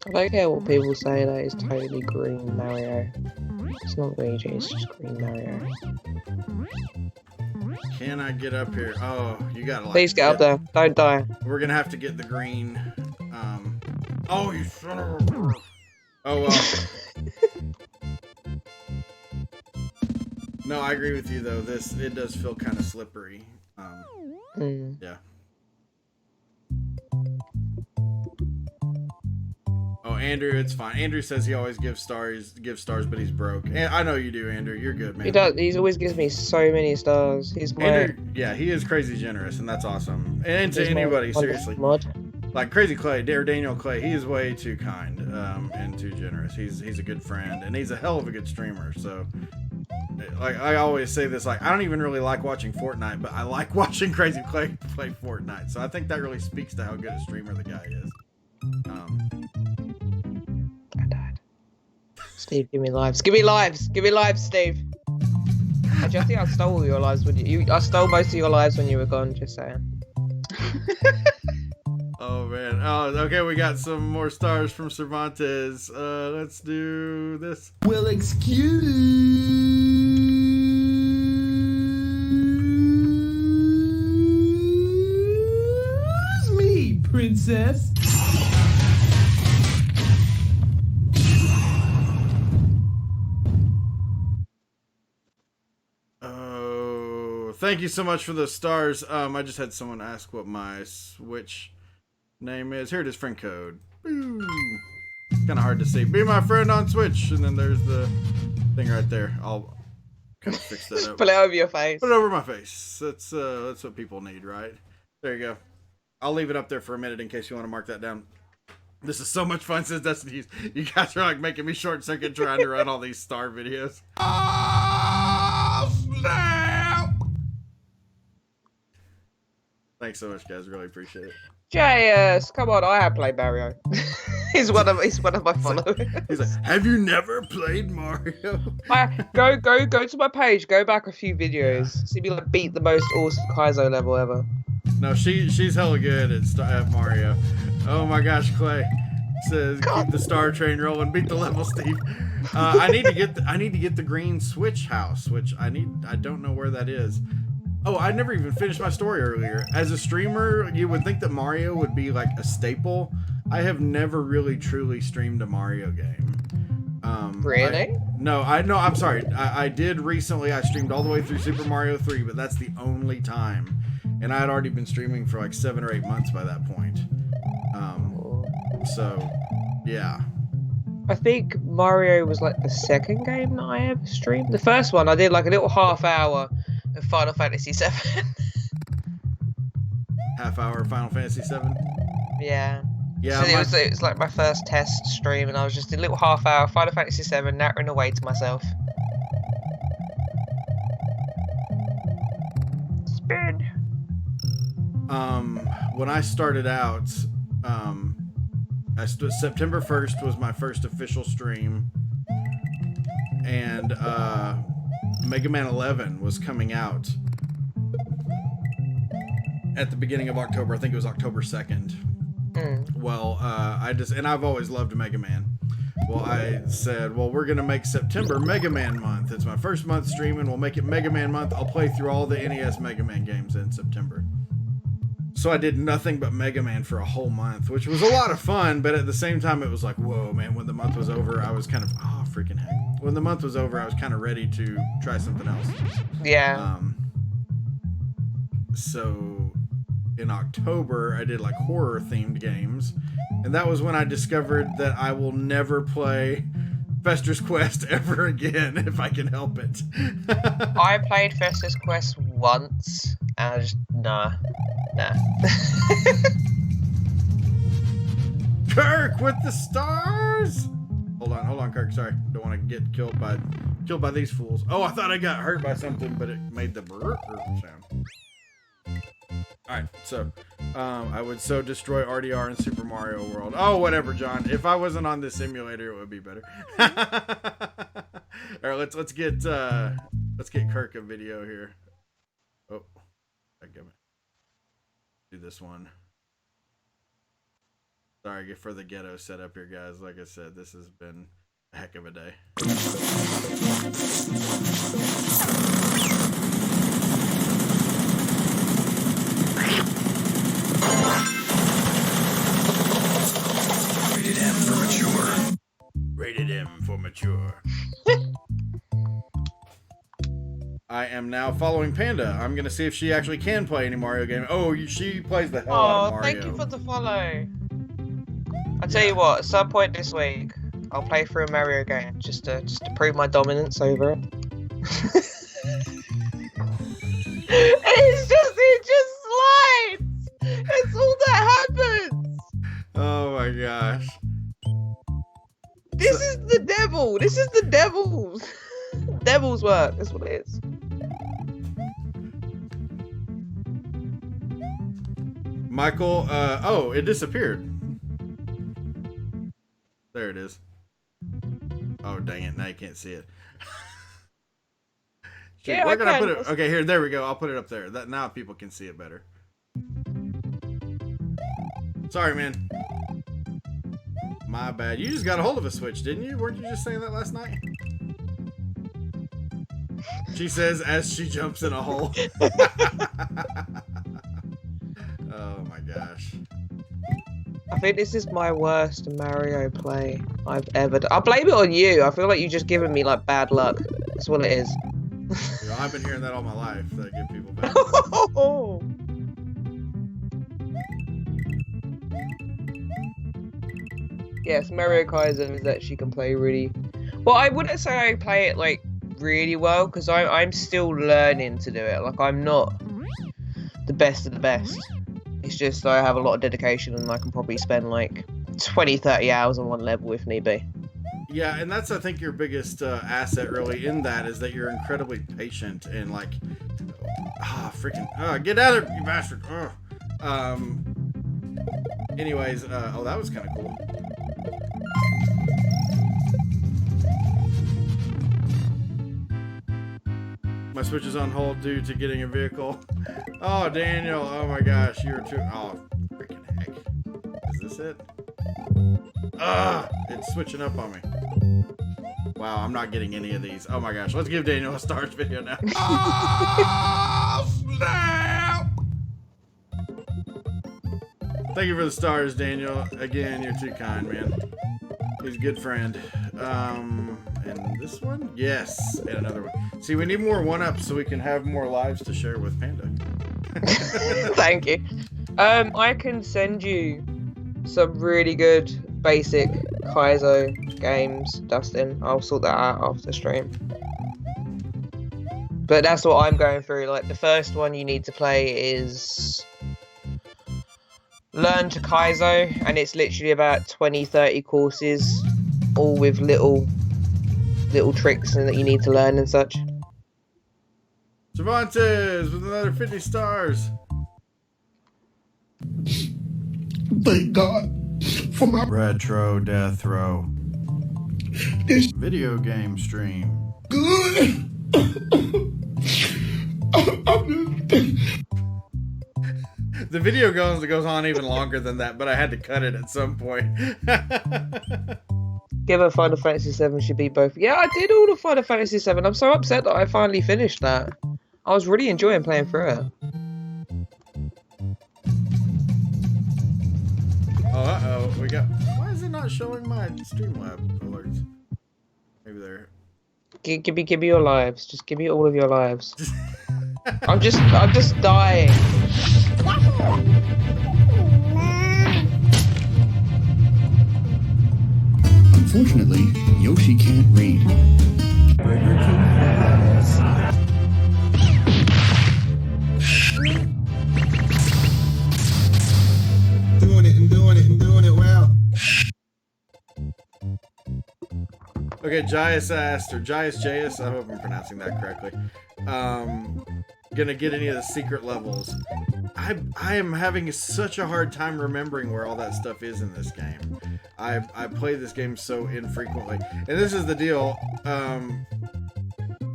I don't care what people say, that is totally green Mario. It's not Luigi, it's just green Mario. Can I get up here? Oh, you gotta like... Please get up there, don't die. We're gonna have to get the green. Oh, you son of a... Oh, well. No, I agree with you, though. It does feel kind of slippery. Yeah. Oh, Andrew, it's fine. Andrew says he always gives stars, but he's broke. And I know you do, Andrew. You're good, man. He does. He always gives me so many stars. He's my... Andrew, yeah, he is crazy generous, and that's awesome. And to anybody, seriously. Mod. Like Crazy Clay, Daniel Clay, he is way too kind and too generous. He's a good friend, and he's a hell of a good streamer. So, like I always say this, like I don't even really like watching Fortnite, but I like watching Crazy Clay play Fortnite. So I think that really speaks to how good a streamer the guy is. I died. Steve, give me lives. Give me lives. Give me lives, Steve. Actually, I think I stole all your lives when I stole most of your lives when you were gone. Just saying. Oh man. Oh, okay. We got some more stars from Cervantes. Let's do this. Well, excuse me, princess. Oh, thank you so much for the stars. I just had someone ask what my Switch name is. Here it is, friend code. Boo. Kind of hard to see. Be my friend on Switch, and then there's the thing right there. I'll kind of fix that up. Put it over your face. Put it over my face. That's what people need, right? There you go. I'll leave it up there for a minute in case you want to mark that down. This is so much fun, says Destiny. You guys are like making me short circuit trying to run all these star videos. Oh, snap! Thanks so much, guys. Really appreciate it. JS, come on, I have played Mario. he's one of my followers. He's like, have you never played Mario? Go to my page. Go back a few videos. See me like beat the most awesome Kaizo level ever. No, she's hella good at Mario. Oh my gosh, Clay says keep the star train rolling, beat the level, Steve. I need to get the green Switch house, which I don't know where that is. Oh, I never even finished my story earlier. As a streamer, you would think that Mario would be like a staple. I have never really truly streamed a Mario game. Really? I'm sorry. I did recently. I streamed all the way through Super Mario 3, but that's the only time. And I had already been streaming for like 7 or 8 months by that point. So, yeah. I think Mario was like the second game that I ever streamed. The first one, I did like a little half hour of Final Fantasy 7. Half hour of Final Fantasy 7? Yeah. Yeah. So it was like my first test stream, and I was just a little half hour Final Fantasy 7 nattering away to myself. Spin. When I started out, September 1st was my first official stream, and Mega Man 11 was coming out at the beginning of October. I think it was October 2nd. Well, I've always loved Mega Man. Well, I said, well, we're gonna make September Mega Man month. It's my first month streaming. We'll make it Mega Man month. I'll play through all the NES Mega Man games in September. So I did nothing but Mega Man for a whole month, which was a lot of fun, but at the same time, it was like, whoa, man, when the month was over, I was kind of, oh, freaking heck. When the month was over, I was kind of ready to try something else. Yeah. So in October, I did like horror-themed games, and that was when I discovered that I will never play Fester's Quest ever again if I can help it. I played Fester's Quest once, and I just, nah. Kirk with the stars! Hold on, Kirk. Sorry, don't want to get killed by these fools. Oh, I thought I got hurt by something, but it made the brrr sound. All right, so I would so destroy RDR in Super Mario World. Oh, whatever, John. If I wasn't on this simulator, it would be better. All right, let's get Kirk a video here. Oh, I give it. Do this one. Sorry for the ghetto setup here, guys. Like I said, this has been a heck of a day. Rated M for mature. Rated M for mature. I am now following Panda. I'm gonna see if she actually can play any Mario game. Oh, she plays the hell out of Mario. Thank you for the follow. I'll tell you what, at some point this week, I'll play through a Mario game just to prove my dominance over it. It just slides! It's all that happens! Oh my gosh. This is the devil! This is the devil's! Devil's work, that's what it is. Michael, oh, it disappeared. There it is. Oh, dang it. Now you can't see it. Shoot, Yeah, where can I put can. it? Okay, here, there we go. I'll put it up there. That now people can see it better. Sorry, man. My bad. You just got a hold of a Switch, didn't you? Weren't you just saying that last night? She says as she jumps in a hole. Oh my gosh. I think this is my worst Mario play I've ever done. I'll blame it on you. I feel like you've just given me like bad luck. That's what it is. You know, I've been hearing that all my life, that I give people bad. Yes, Mario Kaiser is that she can play really well. I wouldn't say I play it like really well because I'm still learning to do it. Like I'm not the best of the best. It's just I have a lot of dedication and I can probably spend like 20-30 hours on one level if need be. Yeah, and that's I think your biggest asset really in that is that you're incredibly patient and like get out of there, you bastard. Anyways, oh, that was kind of cool. My Switch is on hold due to getting a vehicle. Oh, Daniel. Oh my gosh, you're too. Oh, freaking heck. Is this it? It's switching up on me. Wow, I'm not getting any of these. Oh my gosh, let's give Daniel a stars video now. Oh, snap! Thank you for the stars, Daniel. Again, you're too kind, man. He's a good friend. And this one? Yes, and another one. See, we need more one-ups so we can have more lives to share with Panda. Thank you. I can send you some really good basic Kaizo games, Dustin. I'll sort that out after stream. But that's what I'm going through. Like, the first one you need to play is Learn to Kaizo, and it's literally about 20-30 courses, all with little tricks and that you need to learn and such. Cervantes with another 50 stars. Thank God for my Retro Death Row. this Video game stream. good. The video goes on even longer than that, but I had to cut it at some point. Give her Final Fantasy VII, she beat both. Yeah, I did all the Final Fantasy VII. I'm so upset that I finally finished that. I was really enjoying playing through it. Oh, uh-oh, we got... Why is it not showing my Streamlab alerts? Maybe they're... Give me your lives. Just give me all of your lives. I'm just dying. Unfortunately, Yoshi can't read. Doing it well. Okay, Jais asked, or Jais, I hope I'm pronouncing that correctly. Gonna get any of the secret levels. I am having such a hard time remembering where all that stuff is in this game. I play this game so infrequently. And this is the deal.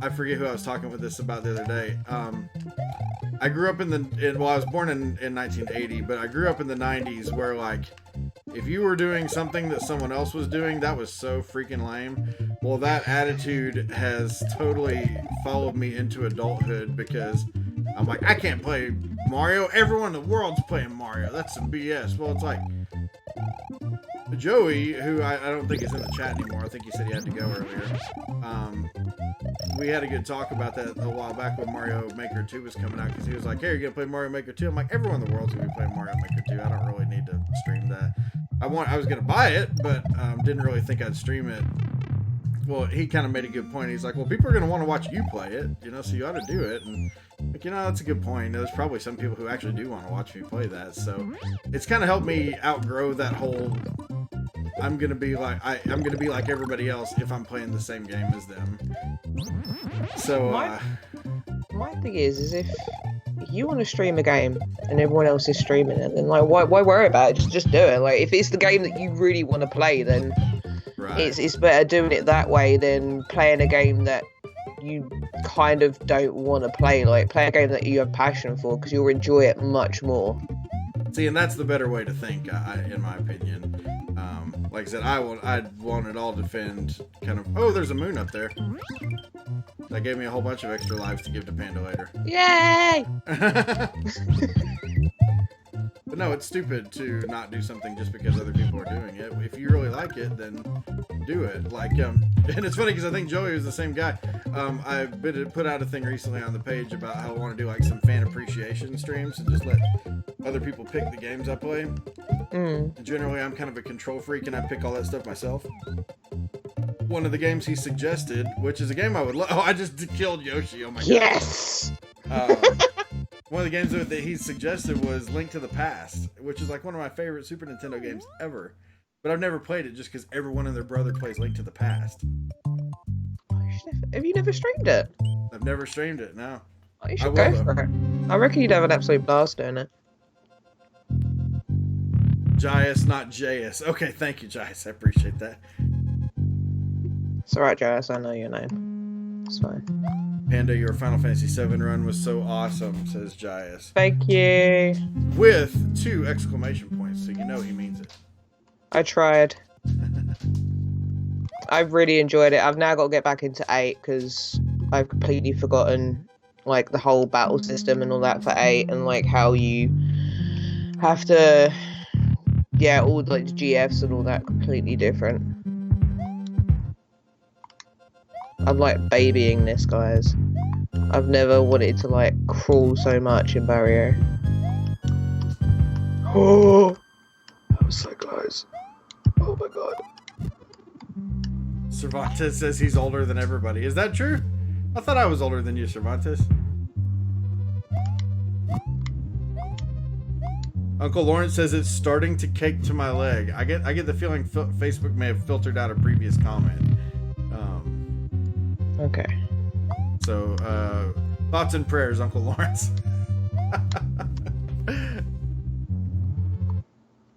I forget who I was talking with this about the other day. I grew up well, I was born in 1980, but I grew up in the 90s where, like, if you were doing something that someone else was doing, that was so freaking lame. Well, that attitude has totally followed me into adulthood because I'm like, I can't play Mario. Everyone in the world's playing Mario. That's some BS. Well, it's like, Joey, who I don't think is in the chat anymore. I think he said he had to go earlier. We had a good talk about that a while back when Mario Maker 2 was coming out because he was like, hey, you're going to play Mario Maker 2? I'm like, everyone in the world's going to be playing Mario Maker 2. I don't really need to stream that. I was going to buy it, but didn't really think I'd stream it. Well, he kind of made a good point. He's like, well, people are going to want to watch you play it, so you ought to do it. And, like, that's a good point. There's probably some people who actually do want to watch me play that. So it's kind of helped me outgrow that whole, I'm going to be like everybody else if I'm playing the same game as them. So, my thing is if you want to stream a game and everyone else is streaming it, then like why worry about it? Just do it. Like if it's the game that you really want to play, then right. It's better doing it that way than playing a game that you kind of don't want to play. Like play a game that you have passion for because you'll enjoy it much more. See, and that's the better way to think, in my opinion. Like I said, I'd want it all defend kind of. Oh, there's a moon up there. That gave me a whole bunch of extra lives to give to Panda later. Yay! But no, it's stupid to not do something just because other people are doing it. If you really like it, then do it. Like, and it's funny because I think Joey was the same guy. I put out a thing recently on the page about how I want to do like some fan appreciation streams and just let other people pick the games I play. Generally, I'm kind of a control freak and I pick all that stuff myself. One of the games he suggested, which is a game I would love. Oh, I just killed Yoshi. Oh my god. Yes! One of the games that he suggested was Link to the Past, which is like one of my favorite Super Nintendo games ever. But I've never played it just because everyone and their brother plays Link to the Past. Have you never streamed it? I've never streamed it, no. Oh, you should go for it. I reckon you'd have an absolute blast doing it. Jais, not Jais. Okay, thank you, Jais. I appreciate that. It's alright, Jais. I know your name. It's fine. Panda, your Final Fantasy VII run was so awesome, says Jais. Thank you. With 2 exclamation points, so you know he means it. I tried. I've really enjoyed it. I've now got to get back into 8 because I've completely forgotten like the whole battle system and all that for 8 and like how you have to, all like the GFs and all that completely different. I'm like babying this, guys. I've never wanted to like crawl so much in Barrio. Oh, that was so close. Oh my god. Cervantes says he's older than everybody. Is that true? I thought I was older than you, Cervantes. Uncle Lawrence says it's starting to cake to my leg. I get the feeling Facebook may have filtered out a previous comment. Okay. So, thoughts and prayers, Uncle Lawrence.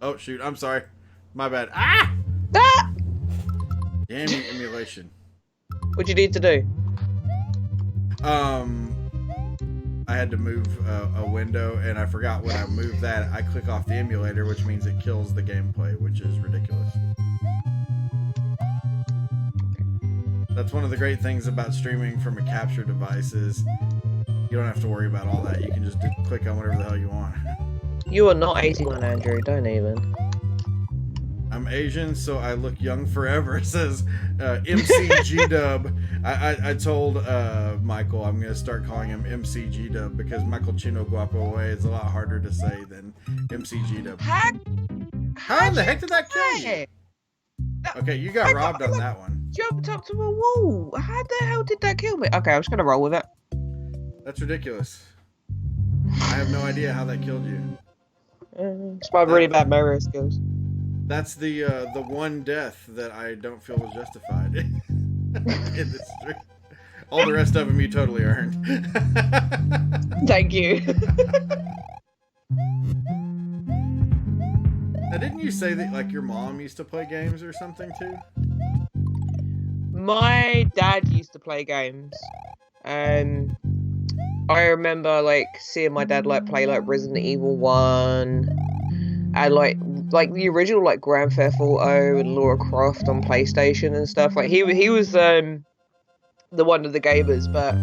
Oh, shoot. I'm sorry. My bad. Ah! Ah! Damn you, emulation. What'd you need to do? I had to move a window, and I forgot when I moved that, I click off the emulator, which means it kills the gameplay, which is ridiculous. That's one of the great things about streaming from a capture device is you don't have to worry about all that. You can just click on whatever the hell you want. You are not 81, Andrew. Don't even. I'm Asian, so I look young forever, says MCG Dub. I told Michael I'm going to start calling him MCG Dub because Michael Chino Guapo Way is a lot harder to say than MCG Dub. How in the heck did that kill you? Okay, you got robbed on that one. Jumped up to a wall. How the hell did that kill me? Okay, I'm just going to roll with it. That's ridiculous. I have no idea how that killed you. It's my really bad Mario skills. That's the one death that I don't feel was justified. industry. All the rest of them you totally earned. Thank you. Now, didn't you say that like your mom used to play games or something too? My dad used to play games. I remember like seeing my dad like play like Resident Evil 1 and like the original like Grand Theft Auto and Lara Croft on PlayStation and stuff. Like he was the one of the gamers, but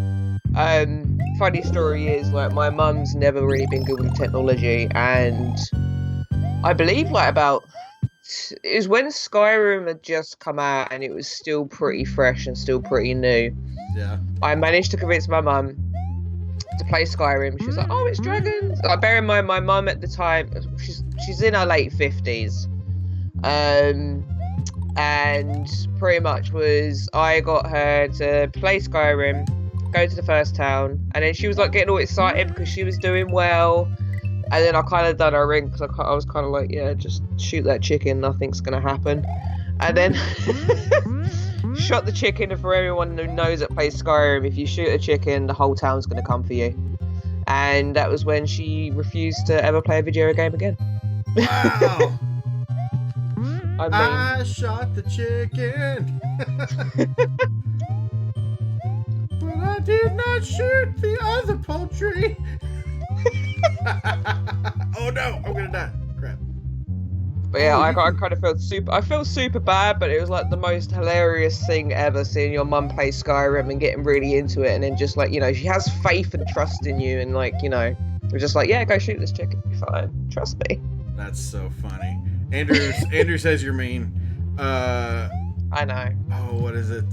funny story is like my mum's never really been good with technology, and I believe like it was when Skyrim had just come out and it was still pretty fresh and still pretty new. Yeah. I managed to convince my mum to play Skyrim. She was like, "Oh, it's dragons." Like, bear in mind, my mum at the time, she's in her late 50s, and pretty much I got her to play Skyrim, go to the first town, and then she was like getting all excited because she was doing well. And then I kind of done her ring because I was kind of like, yeah, just shoot that chicken, nothing's gonna happen. And then shot the chicken, and for everyone who knows that plays Skyrim, if you shoot a chicken, the whole town's gonna come for you. And that was when she refused to ever play a video game again. Wow. I I shot the chicken. But I did not shoot the other poultry. Oh no, I'm gonna die. Crap. But yeah, I kind of felt super bad, but it was like the most hilarious thing ever, seeing your mum play Skyrim and getting really into it, and then just like, you know, she has faith and trust in you, and like, you know, we're just like, yeah, go shoot this chicken, you're fine, trust me. That's so funny. Andrew says you're mean. I know. Oh, what is it?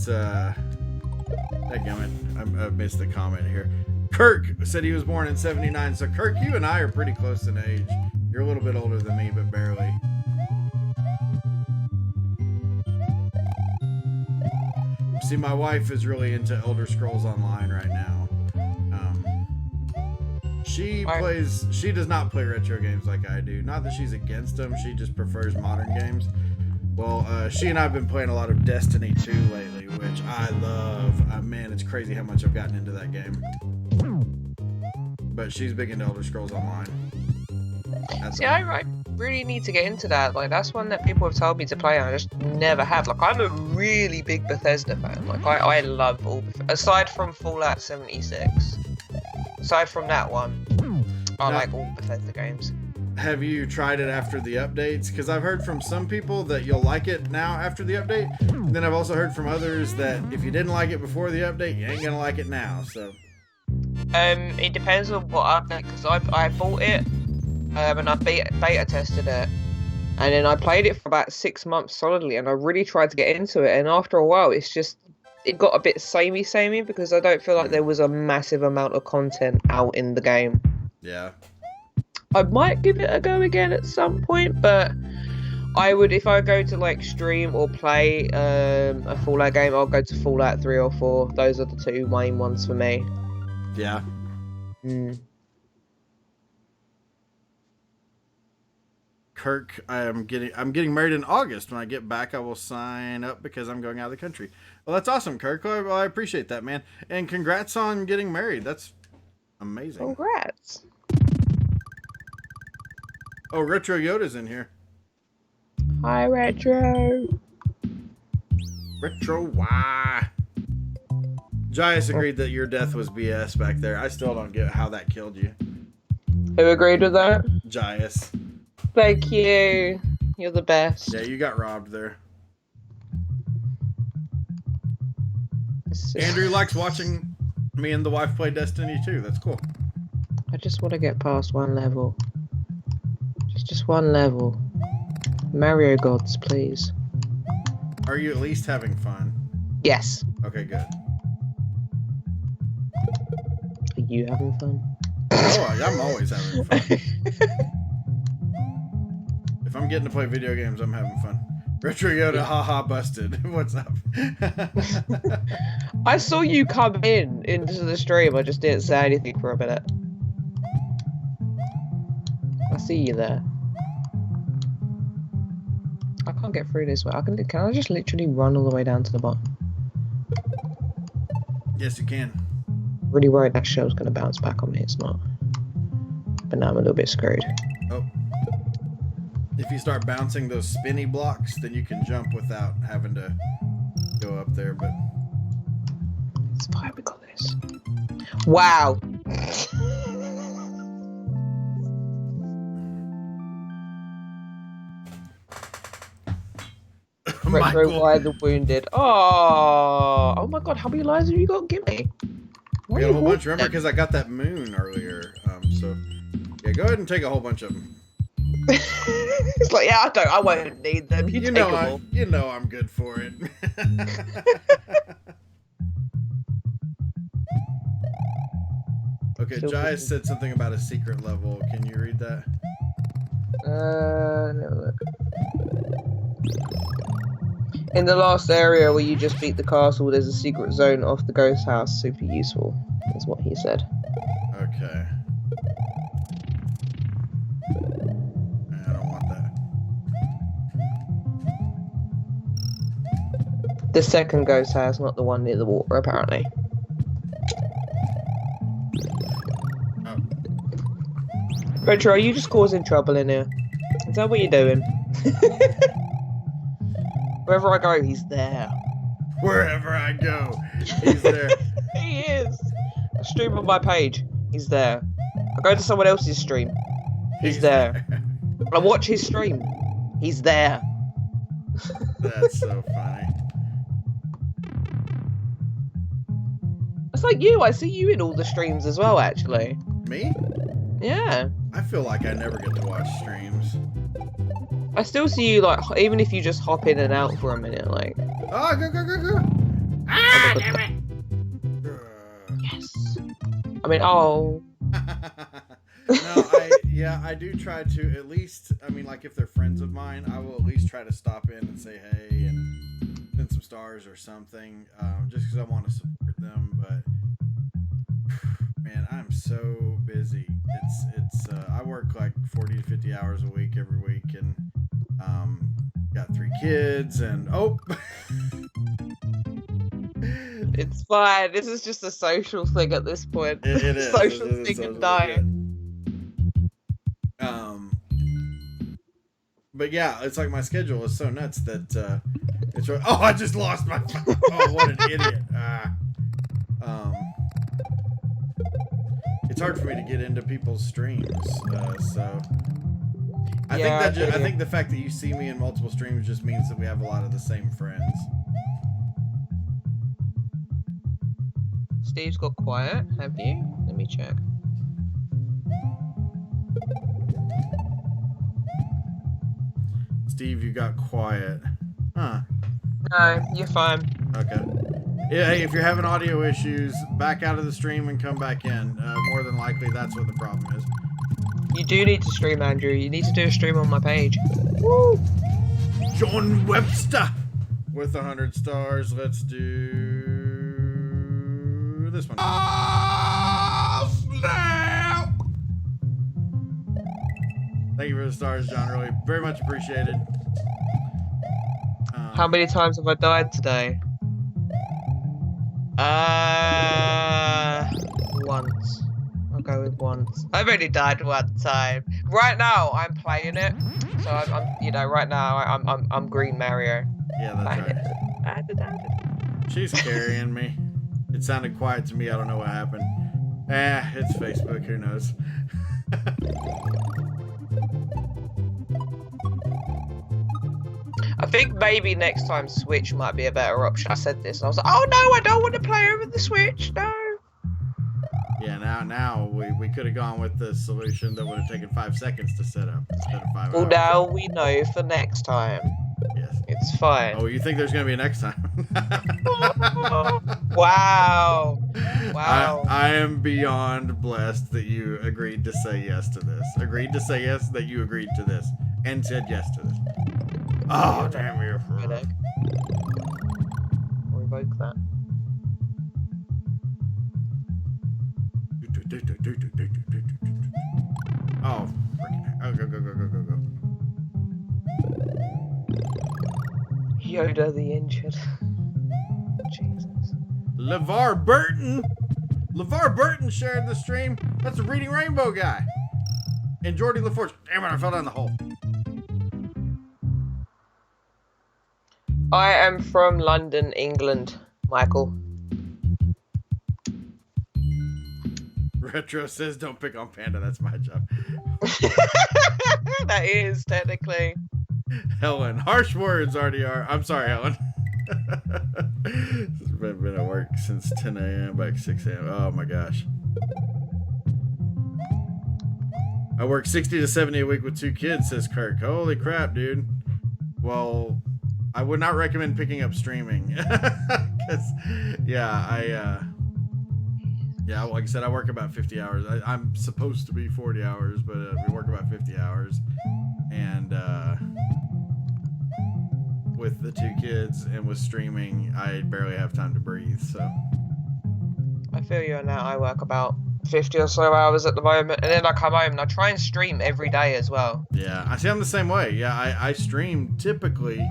Dadgummit, I missed the comment here. Kirk said he was born in 79, so Kirk, you and I are pretty close in age. You're a little bit older than me, but barely. See, my wife is really into Elder Scrolls Online right now. She does not play retro games like I do. Not that she's against them, she just prefers modern games. Well, she and I have been playing a lot of Destiny 2 lately, which I love. Man, it's crazy how much I've gotten into that game. But she's big into Elder Scrolls Online. I really need to get into that. Like, that's one that people have told me to play, and I just never have. Like, I'm a really big Bethesda fan. Like, I love all, aside from Fallout 76. Aside from that one, I like all Bethesda games. Have you tried it after the updates? Because I've heard from some people that you'll like it now after the update. And then I've also heard from others that if you didn't like it before the update, you ain't gonna like it now. So it depends on what update, because I bought it and I beta tested it, and then I played it for about 6 months solidly, and I really tried to get into it, and after a while it got a bit samey because I don't feel like there was a massive amount of content out in the game. yeah. I might give it a go again at some point, but I would, if I go to like stream or play a Fallout game, I'll go to Fallout 3 or 4. Those are the two main ones for me. Yeah. Kirk, I'm getting married in August. When I get back, I will sign up because I'm going out of the country. Well, that's awesome, Kirk. Well, I appreciate that, man. And congrats on getting married. That's amazing. Congrats. Oh, Retro Yoda's in here. Hi, Retro. Retro Y. Jaius agreed that your death was BS back there. I still don't get how that killed you. Who agreed with that? Jaius. Thank you. You're the best. Yeah, you got robbed there. Andrew likes watching me and the wife play Destiny 2. That's cool. I just want to get past one level. Just one level. Mario Gods, please. Are you at least having fun? Yes. Okay, good. Are you having fun? Oh, I'm always having fun. If I'm getting to play video games, I'm having fun. Retro Yoda, haha, busted. What's up? I saw you come into the stream. I just didn't say anything for a minute. I see you there. I can't get through this way. Can I just literally run all the way down to the bottom? Yes, you can. Really worried that shell's gonna bounce back on me. It's not. But now I'm a little bit screwed. Oh. If you start bouncing those spinny blocks, then you can jump without having to go up there, but... It's fine, we got this. Wow! Retro, why the wounded? Oh my god, how many lives have you got? Give me. I got a whole bunch. Remember, because I got that moon earlier. So yeah, go ahead and take a whole bunch of them. It's like, yeah, I won't need them. You take them all. You know I'm good for it. Okay, Jai said something about a secret level. Can you read that? No, look. In the last area where you just beat the castle, there's a secret zone off the ghost house. Super useful, is what he said. Okay. I don't want that. The second ghost house, not the one near the water, apparently. Oh. Retro, are you just causing trouble in here? Is that what you're doing? Wherever I go, he's there. Wherever I go, he's there. He is. I stream on my page. He's there. I go to someone else's stream. He's there. I watch his stream. He's there. That's so funny. It's like you. I see you in all the streams as well, actually. Me? Yeah. I feel like I never get to watch streams. I still see you, like, even if you just hop in and out for a minute, like... Oh, go! Ah, damn it! Yes. I mean, oh... No, I do try to at least, I mean, like, if they're friends of mine, I will at least try to stop in and say hey and send some stars or something, just because I want to support them, but... Man, I'm so busy. It's I work like 40 to 50 hours a week every week, and got 3 kids, and oh. It's fine. This is just a social thing at this point. It is. Social thing and dying. But yeah, it's like my schedule is so nuts that it's. Oh, I just lost my. Oh, what an idiot. It's hard for me to get into people's streams, so I think the fact that you see me in multiple streams just means that we have a lot of the same friends. Steve's got quiet, have you? Let me check. Steve, you got quiet. Huh. No, you're fine. Okay. Yeah, hey, if you're having audio issues, back out of the stream and come back in. More than likely, that's what the problem is. You do need to stream, Andrew. You need to do a stream on my page. Woo! John Webster with 100 stars. Let's do this one. Oh, snap! Thank you for the stars, John. Really, very much appreciated. How many times have I died today? Once. I'll go with once. I've only died one time. Right now, I'm playing it. So I'm you know, right now I'm Green Mario. Yeah, that's right. She's carrying me. It sounded quiet to me. I don't know what happened. It's Facebook. Who knows? I think maybe next time Switch might be a better option. I said this and I was like, oh no, I don't want to play over the Switch, no. Yeah, now we could have gone with the solution that would have taken 5 seconds to set up instead of 5 hours. Well, now we know for next time. Yes. It's fine. Oh, you think there's going to be a next time? Wow. Wow. I am beyond blessed that you agreed to say yes to this. Agreed to say yes, that you agreed to this. And said yes to this. Oh, damn you. Revoke that. Oh, freaking. Oh, go. Yoda the injured. Jesus. LeVar Burton. LeVar Burton shared the stream. That's the Reading Rainbow guy. And Jordy LaForge. Damn it, I fell down the hole. I am from London, England, Michael. Retro says don't pick on Panda. That's my job. That is, technically. Helen. Harsh words, RDR. I'm sorry, Helen. I've been at work since 10 a.m. back 6 a.m. Oh my gosh. I work 60 to 70 a week with 2 kids, says Kirk. Holy crap, dude. Well, I would not recommend picking up streaming. Because, yeah, yeah, like I said, I work about 50 hours. I'm supposed to be 40 hours, but we work about 50 hours. And with the 2 kids and with streaming, I barely have time to breathe, so. I feel you on that. I work about 50 or so hours at the moment, and then I come home and I try and stream every day as well. Yeah, I see I'm the same way. Yeah, I stream typically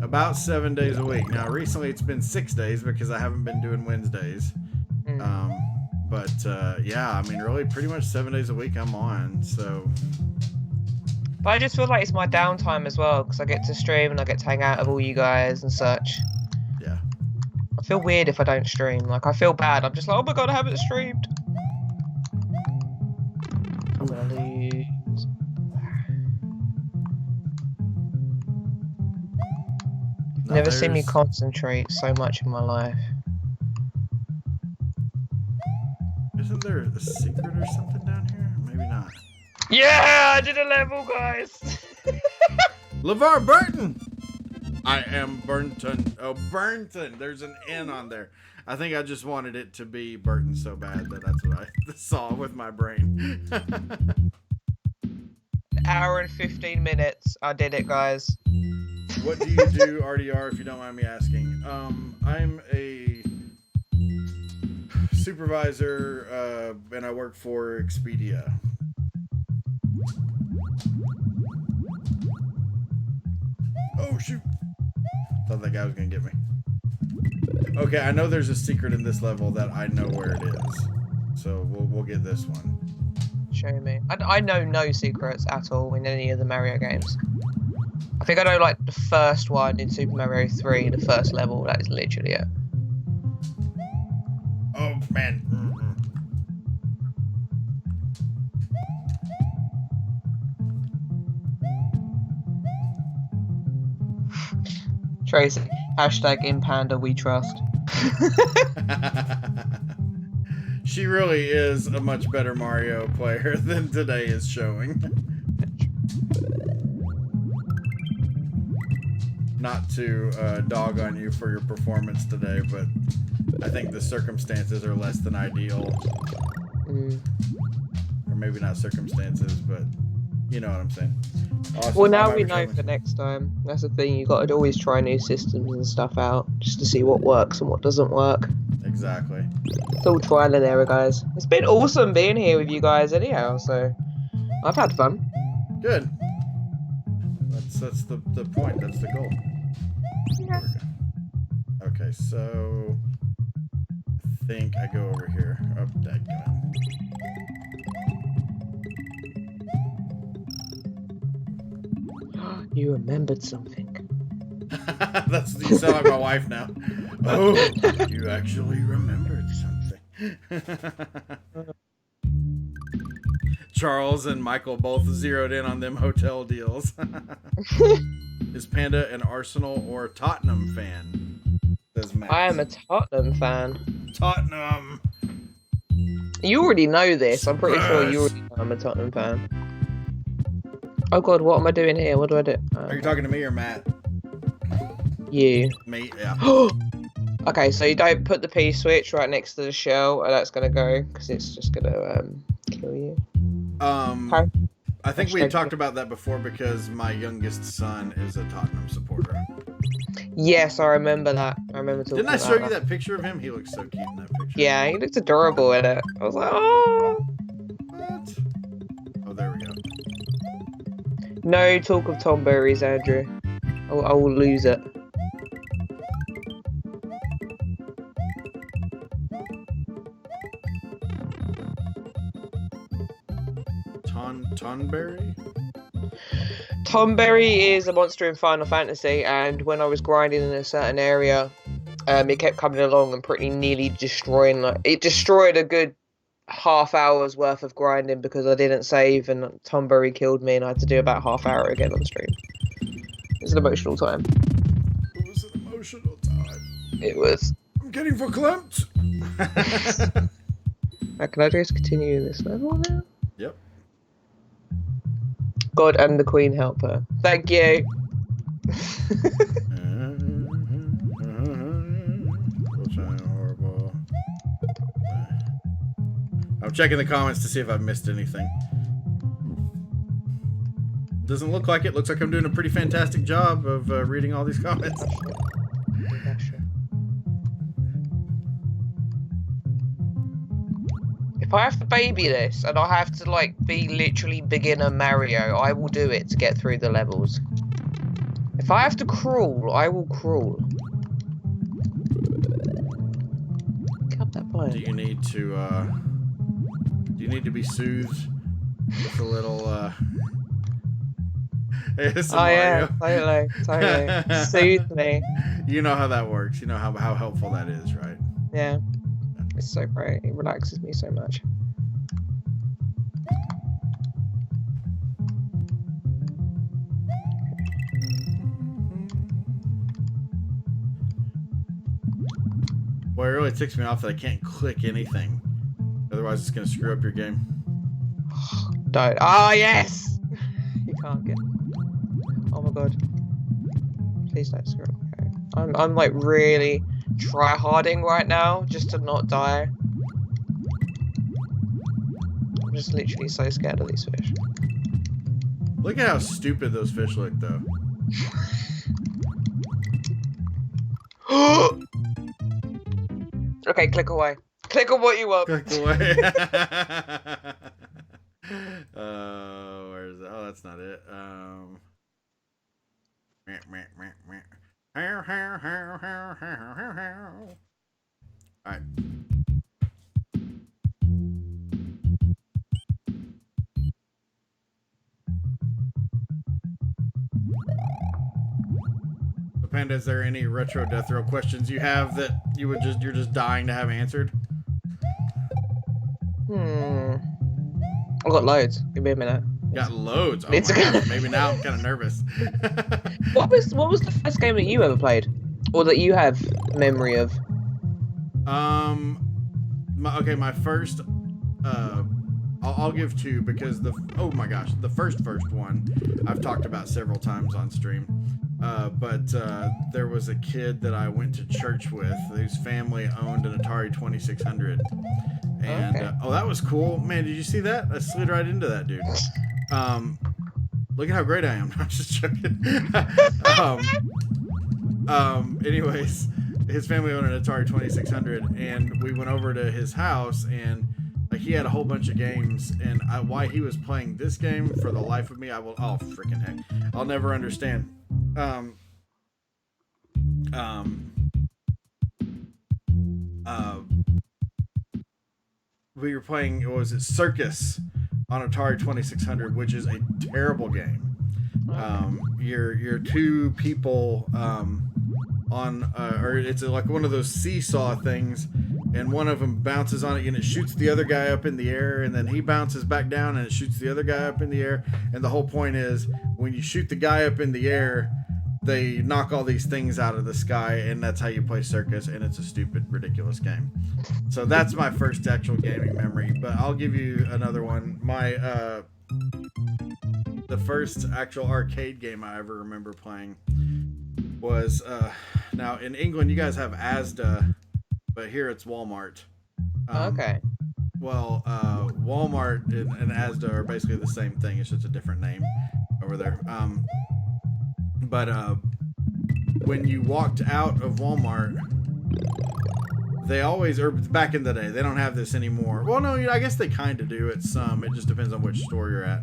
about 7 days a week. Now, recently it's been 6 days because I haven't been doing Wednesdays. But yeah, I mean, really pretty much 7 days a week I'm on, so. But I just feel like it's my downtime as well, because I get to stream and I get to hang out with all you guys and such. Yeah. I feel weird if I don't stream. Like, I feel bad. I'm just like, oh my god, I haven't streamed. I'm gonna lose. No, Never seen me concentrate so much in my life. Isn't there a secret or something down here? Maybe not. Yeah, I did a level, guys. LeVar Burton. I am Burnton. Oh, Burnton. There's an N on there. I think I just wanted it to be Burton so bad that that's what I saw with my brain. Hour and 15 minutes. I did it, guys. What do you do, RDR, if you don't mind me asking? I'm a supervisor, and I work for Expedia. Oh, shoot. Thought that guy was going to get me. Okay, I know there's a secret in this level that I know where it is. So we'll get this one. Show me. I know no secrets at all in any of the Mario games. I think I know, like, the first one in Super Mario 3, the first level. That is literally it. Oh, man. Tracy, hashtag in Panda we trust. She really is a much better Mario player than today is showing. Not to dog on you for your performance today, but I think the circumstances are less than ideal. Or maybe not circumstances, but you know what I'm saying. Awesome. Well, now we know for next time. That's the thing, you got to always try new systems and stuff out, just to see what works and what doesn't work. Exactly. It's all trial and error, guys. It's been awesome being here with you guys anyhow, so I've had fun. Good. That's the point, that's the goal. Yeah. Okay, so I think I go over here. Oh, dadgummit. You remembered something. That's you sound like my wife now. Oh, you actually remembered something. Charles and Michael both zeroed in on them hotel deals. Is Panda an Arsenal or Tottenham fan? Says Matt. I am a Tottenham fan. Tottenham. You already know this. I'm pretty sure you already know I'm a Tottenham fan. Oh god, what am I doing here? What do I do? Are you talking to me or Matt? You. Me, yeah. Okay, so you don't put the P switch right next to the shell, and that's gonna go, because it's just gonna kill you. I think we had talked about that before because my youngest son is a Tottenham supporter. Yes, I remember that. I remember talking about that. Didn't I show you that picture of him? He looks so cute in that picture. Yeah, he looks adorable in it. I was like, oh. What? Oh, there we go. No talk of Tom Berries, Andrew. I will lose it. Tonberry? Tomberry is a monster in Final Fantasy, and when I was grinding in a certain area, it kept coming along and pretty nearly destroying. It destroyed a good half hour's worth of grinding because I didn't save, and Tomberry killed me, and I had to do about half hour again on stream. It was an emotional time. It was an emotional time. It was. I'm getting verklempt. Can I just continue this level now? Yep. God and the Queen help her. Thank you. I'm checking the comments to see if I've missed anything. Doesn't look like it. Looks like I'm doing a pretty fantastic job of reading all these comments. If I have to baby this and I have to like be literally beginner Mario, I will do it to get through the levels. If I have to crawl, I will crawl. Get up that point. Do you need to be soothed with a little ASMR? Oh yeah, totally. Soothe me. You know how that works. You know how helpful that is, right? Yeah. It's so great. It relaxes me so much. Well, it really ticks me off that I can't click anything. Otherwise, it's going to screw up your game. Don't. Ah, yes! You can't get... Oh my god. Please don't screw up. Okay. I'm like really try-harding right now just to not die. I'm just literally so scared of these fish. Look at how stupid those fish look, though. Okay, click away. Click on what you want. Click away. Where is it? Oh, that's not it. Alright. So Panda, is there any retro death row questions you have that you're just dying to have answered? I've got loads. Give me a minute. Got loads. Oh my gosh, maybe now I'm kind of nervous. What was the first game that you ever played, or that you have memory of? My first. I'll give two because the first one I've talked about several times on stream. But there was a kid that I went to church with whose family owned an Atari 2600. And okay. Oh, that was cool. Man, did you see that? I slid right into that dude. Look at how great I am. I'm just joking. Anyways, his family owned an Atari 2600, and we went over to his house, and like he had a whole bunch of games, and why he was playing this game, for the life of me, oh freaking heck, I'll never understand. We were playing, Circus on Atari 2600, which is a terrible game. You're two people or it's like one of those seesaw things, and one of them bounces on it and it shoots the other guy up in the air, and then he bounces back down and it shoots the other guy up in the air. And the whole point is, when you shoot the guy up in the air, they knock all these things out of the sky, and that's how you play Circus, and it's a stupid, ridiculous game. So that's my first actual gaming memory, but I'll give you another one. The first actual arcade game I ever remember playing was, now in England you guys have Asda, but here it's Walmart. Okay. Well, Walmart and Asda are basically the same thing, it's just a different name over there. But when you walked out of Walmart, they always, or back in the day, they don't have this anymore. Well, no, I guess they kind of do at some. It just depends on which store you're at.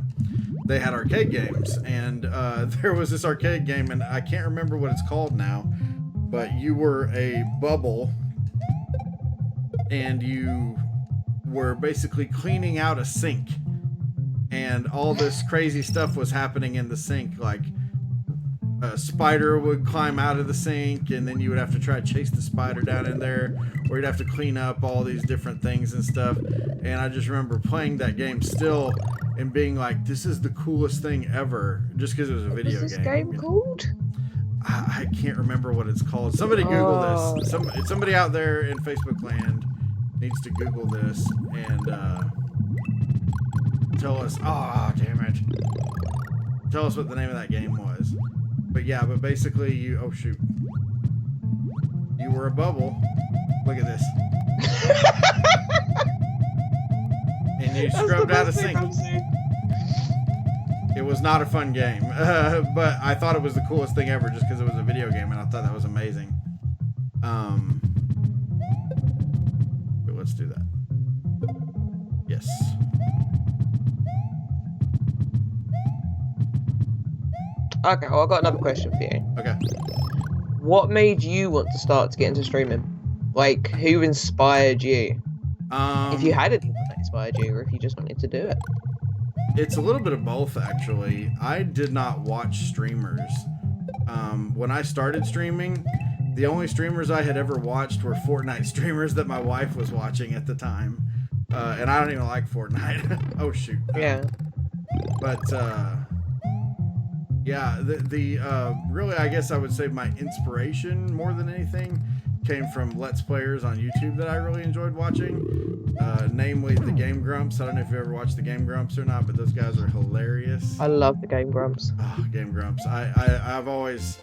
They had arcade games, and there was this arcade game, and I can't remember what it's called now, but you were a bubble, and you were basically cleaning out a sink. and all this crazy stuff was happening in the sink. Like a spider would climb out of the sink, and then you would have to try to chase the spider down in there, or you'd have to clean up all these different things and stuff. And I just remember playing that game still and being like, this is the coolest thing ever, just because it was a video game. What's this game called? I can't remember what it's called. Somebody Google this. Somebody out there in Facebook land needs to Google this and tell us. Oh, damn it! Tell us what the name of that game was. But yeah, but basically you. Oh shoot! You were a bubble. Look at this. And you scrubbed out a sink. It was not a fun game, but I thought it was the coolest thing ever just because it was a video game, and I thought that was amazing. But let's do that. Yes. Okay, well, I've got another question for you. Okay. What made you want to start to get into streaming? Like, who inspired you? If you had anyone that inspired you, or if you just wanted to do it. It's a little bit of both, actually. I did not watch streamers. When I started streaming, the only streamers I had ever watched were Fortnite streamers that my wife was watching at the time. And I don't even like Fortnite. Oh, shoot. Yeah. But, yeah, really, I guess I would say my inspiration more than anything came from Let's Players on YouTube that I really enjoyed watching, namely the Game Grumps. I don't know if you ever watched the Game Grumps or not, but those guys are hilarious. I love the Game Grumps. Oh, Game Grumps. I've always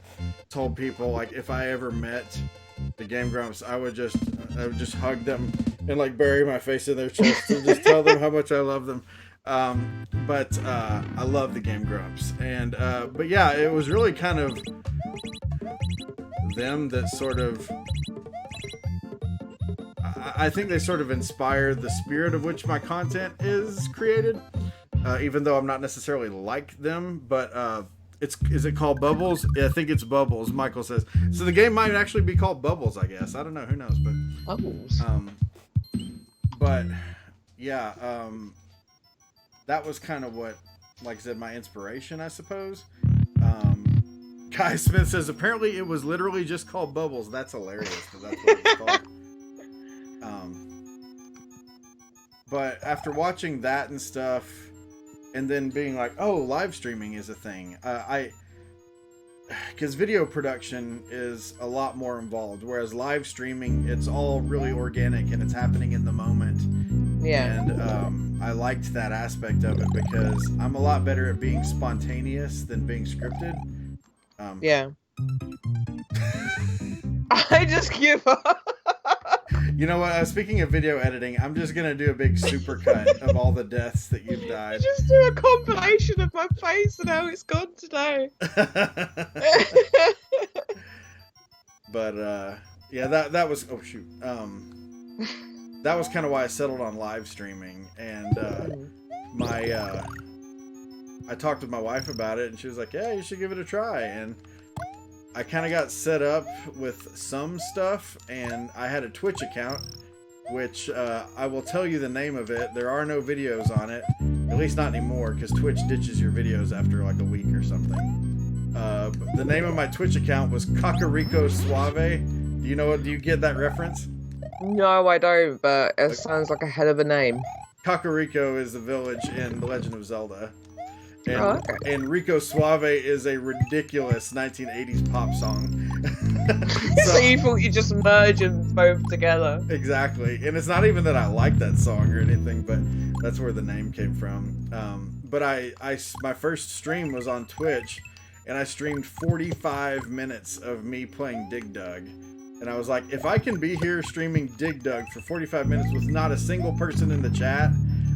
told people, like, if I ever met the Game Grumps, I would just hug them and like bury my face in their chest and just tell them how much I love them. But I love the Game Grumps, and but yeah, it was really kind of them that sort of, I think they sort of inspired the spirit of which my content is created, even though I'm not necessarily like them. But is it called Bubbles? Yeah, I think it's Bubbles. Michael says so. The game might actually be called Bubbles, I guess. I don't know. Who knows? But Bubbles. But yeah, that was kind of what, like I said, my inspiration, I suppose. Kai Smith says apparently it was literally just called Bubbles. That's hilarious because that's what it's called. But after watching that and stuff, and then being like, oh, live streaming is a thing. Because video production is a lot more involved, whereas live streaming, it's all really organic and it's happening in the moment. Yeah. And I liked that aspect of it because I'm a lot better at being spontaneous than being scripted. Yeah. I just give up. You know what? Speaking of video editing, I'm just gonna do a big supercut of all the deaths that you've died. Just do a compilation of my face and how it's gone today. But yeah, that was, oh shoot. That was kind of why I settled on live streaming, and I talked with my wife about it, and she was like, yeah, you should give it a try. And I kind of got set up with some stuff, and I had a Twitch account, which I will tell you the name of it. There are no videos on it, at least not anymore, because Twitch ditches your videos after like a week or something. The name of my Twitch account was Cocorico Suave. Do you get that reference? No, I don't, but it sounds like a hell of a name. Cocorico is the village in The Legend of Zelda. And, okay. And Rico Suave is a ridiculous 1980s pop song. So you thought you just merge them both together. Exactly. And it's not even that I like that song or anything, but that's where the name came from. But my first stream was on Twitch, and I streamed 45 minutes of me playing Dig Dug. And I was like, if I can be here streaming Dig Dug for 45 minutes with not a single person in the chat,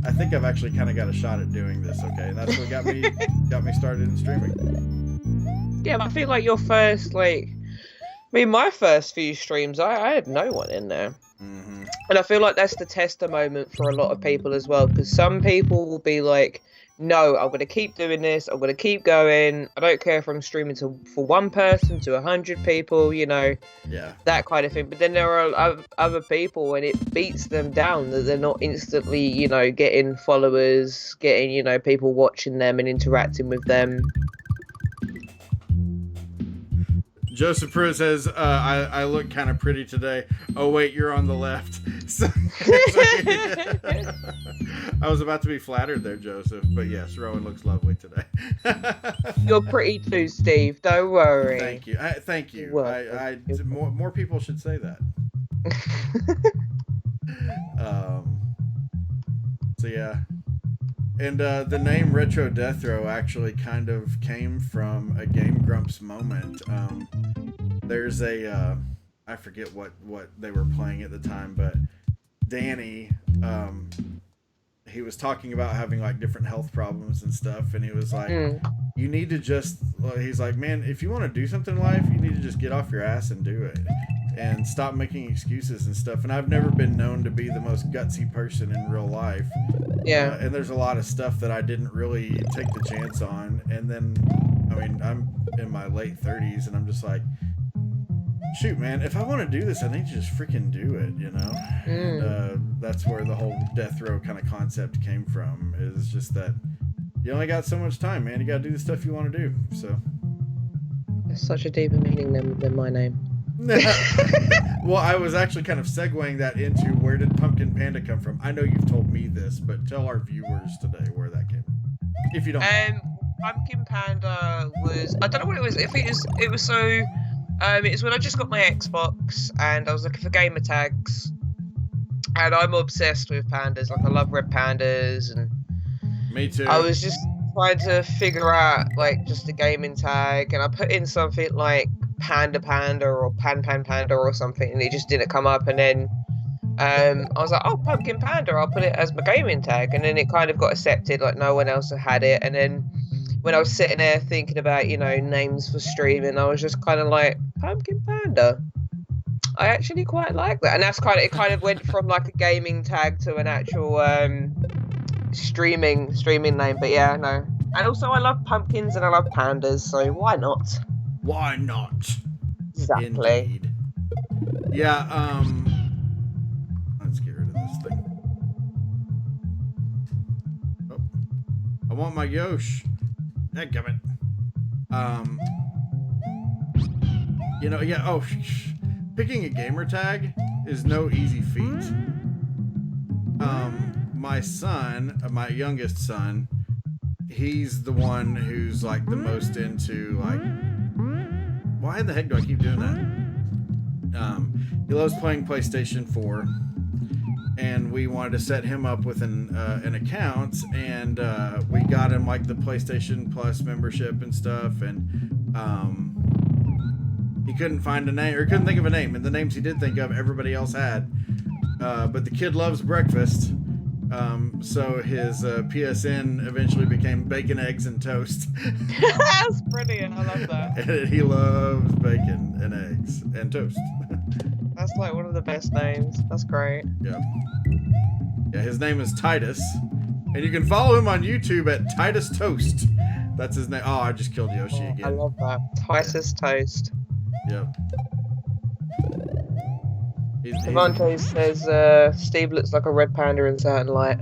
I think I've actually kind of got a shot at doing this, okay? And that's what got me started in streaming. Yeah, but I feel like your first, my first few streams, I had no one in there. Mm-hmm. And I feel like that's the tester moment for a lot of people as well, because some people will be like, no, I'm gonna keep doing this. I'm gonna keep going. I don't care if I'm streaming for one person to 100 people, you know, that kind of thing. But then there are other people, and it beats them down that they're not instantly, you know, getting followers, getting, you know, people watching them and interacting with them. Joseph Prue says, I look kind of pretty today. Oh, wait, you're on the left. So, I was about to be flattered there, Joseph. But yes, Rowan looks lovely today. You're pretty too, Steve. Don't worry. Thank you. Thank you. Welcome. More people should say that. So, yeah. And the name Retro Death Row actually kind of came from a Game Grumps moment. There's a, I forget what they were playing at the time, but Danny, he was talking about having like different health problems and stuff, and he was like, you need to just, he's like, man, if you want to do something in life, you need to just get off your ass and do it. And stop making excuses and stuff. And I've never been known to be the most gutsy person in real life. Yeah. And there's a lot of stuff that I didn't really take the chance on. And then, I mean, I'm in my late 30s, and I'm just like, shoot, man, if I want to do this, I need to just freaking do it, you know? And that's where the whole death row kind of concept came from, is just that you only got so much time, man. You got to do the stuff you want to do. So. There's such a deeper meaning than my name. Well, I was actually kind of segueing that into where did Pumpkin Panda come from? I know you've told me this, but tell our viewers today where that came from, if you don't. Pumpkin Panda was, I don't know what it was. It was when I just got my Xbox and I was looking for gamer tags, and I'm obsessed with pandas. Like, I love red pandas, and me too. I was just trying to figure out like just a gaming tag, and I put in something like Panda or Panda or something, and it just didn't come up. And then I was like, oh, Pumpkin Panda, I'll put it as my gaming tag. And then it kind of got accepted, like no one else had it. And then when I was sitting there thinking about, you know, names for streaming, I was just kind of like, Pumpkin Panda, I actually quite like that. And that's it kind of went from like a gaming tag to an actual streaming name. But yeah, no. And also I love pumpkins and I love pandas, so why not? Why not? Exactly. Indeed. Yeah, let's get rid of this thing. Oh, I want my Yosh. Dadgummit. You know, yeah, picking a gamer tag is no easy feat. My son, my youngest son, he's the one who's like the most into like, why the heck do I keep doing that? He loves playing PlayStation 4, and we wanted to set him up with an account, and we got him like the PlayStation Plus membership and stuff, and he couldn't find a name, or couldn't think of a name, and the names he did think of, everybody else had. But the kid loves breakfast. So his PSN eventually became bacon, eggs, and toast. That's brilliant. I love that. And he loves bacon and eggs and toast. That's like one of the best names. That's great. Yep. Yeah, his name is Titus. And you can follow him on YouTube at Titus Toast. That's his name. Oh, I just killed Yoshi again. I love that. Titus Toast. Yep. Devontae says Steve looks like a red panda in certain light.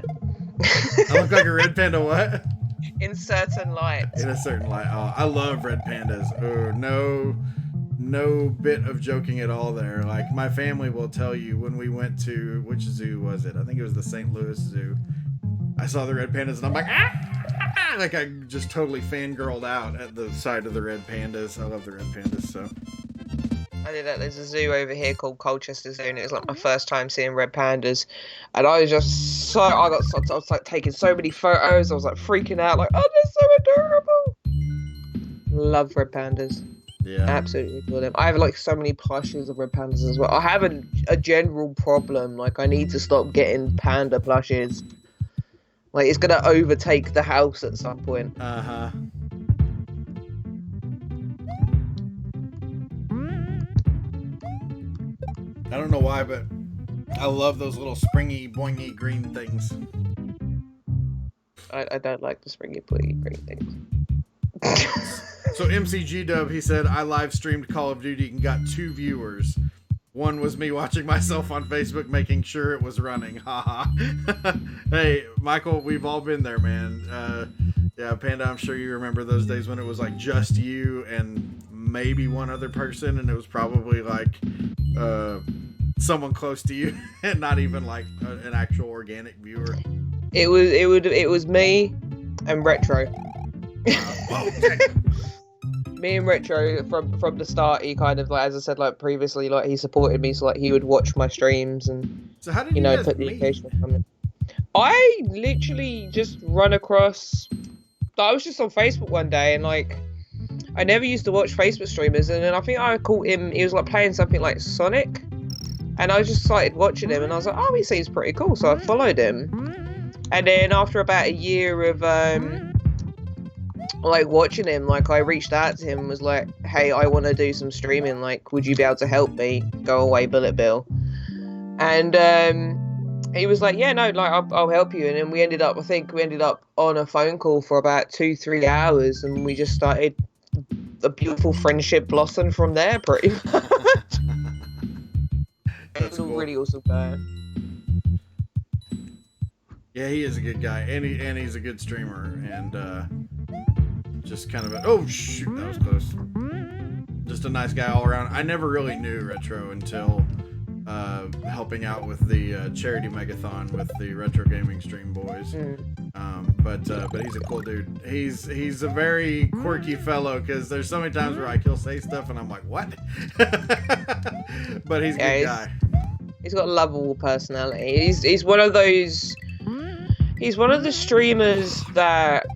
I look like a red panda what? In certain light. In a certain light. Oh, I love red pandas. Oh, no bit of joking at all there. Like, my family will tell you when we went to, which zoo was it? I think it was the St. Louis Zoo. I saw the red pandas and I'm like, ah! Like, I just totally fangirled out at the sight of the red pandas. I love the red pandas, so. I did that. There's a zoo over here called Colchester Zoo, and it was like my first time seeing red pandas, and I was just I was like taking so many photos. I was like freaking out, like, oh, they're so adorable. Love red pandas. Yeah, absolutely adore them. I have like so many plushes of red pandas as well. I have a general problem. Like, I need to stop getting panda plushes. Like, it's gonna overtake the house at some point. Uh-huh. I don't know why, but I love those little springy, boingy green things. I don't like the springy pretty things. So MCG Dub, he said, I live streamed Call of Duty and got 2 viewers. One was me watching myself on Facebook, making sure it was running. Haha. Hey, Michael, we've all been there, man. Yeah, Panda, I'm sure you remember those days when it was like just you and maybe one other person, and it was probably like someone close to you, and not even like an actual organic viewer. It was me and Retro. Me and Retro from the start. He kind of, like, as I said, like previously, like he supported me, so like he would watch my streams and so how did you guys put the meet? occasional comment. I literally just run across. I was just on Facebook one day, and like I never used to watch Facebook streamers, and then I think I caught him. He was like playing something like Sonic, and I just started watching him, and I was like, oh, he seems pretty cool, so I followed him. And then after about a year of like watching him, like I reached out to him and was like, hey, I want to do some streaming, like would you be able to help me? Go away, Bullet Bill. And he was like, yeah, no, like I'll help you. And then we ended up on a phone call for about 2-3 hours, and we just started a beautiful friendship blossom from there, pretty much. That's a cool. really awesome guy. Yeah, he is a good guy, and he's a good streamer, and just kind of oh shoot, that was close. Just a nice guy all around. I never really knew Retro until helping out with the charity megathon with the Retro Gaming Stream Boys. But he's a cool dude. He's a very quirky fellow, because there's so many times where like he'll say stuff and I'm like, what? But he's a good guy. He's got a lovable personality. He's one of those. He's one of the streamers that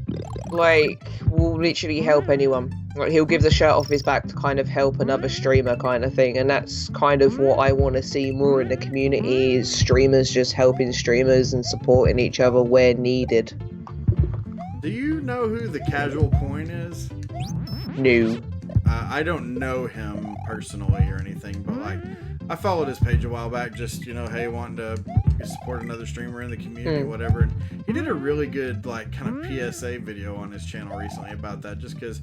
like will literally help anyone. Like he'll give the shirt off his back to kind of help another streamer, kind of thing. And that's kind of what I want to see more in the community, is streamers just helping streamers and supporting each other where needed. Do you know who the Casual Coin is? No. I don't know him personally or anything, but like I followed his page a while back, just, hey, wanting to support another streamer in the community, whatever. And he did a really good, like, kind of PSA video on his channel recently about that, just because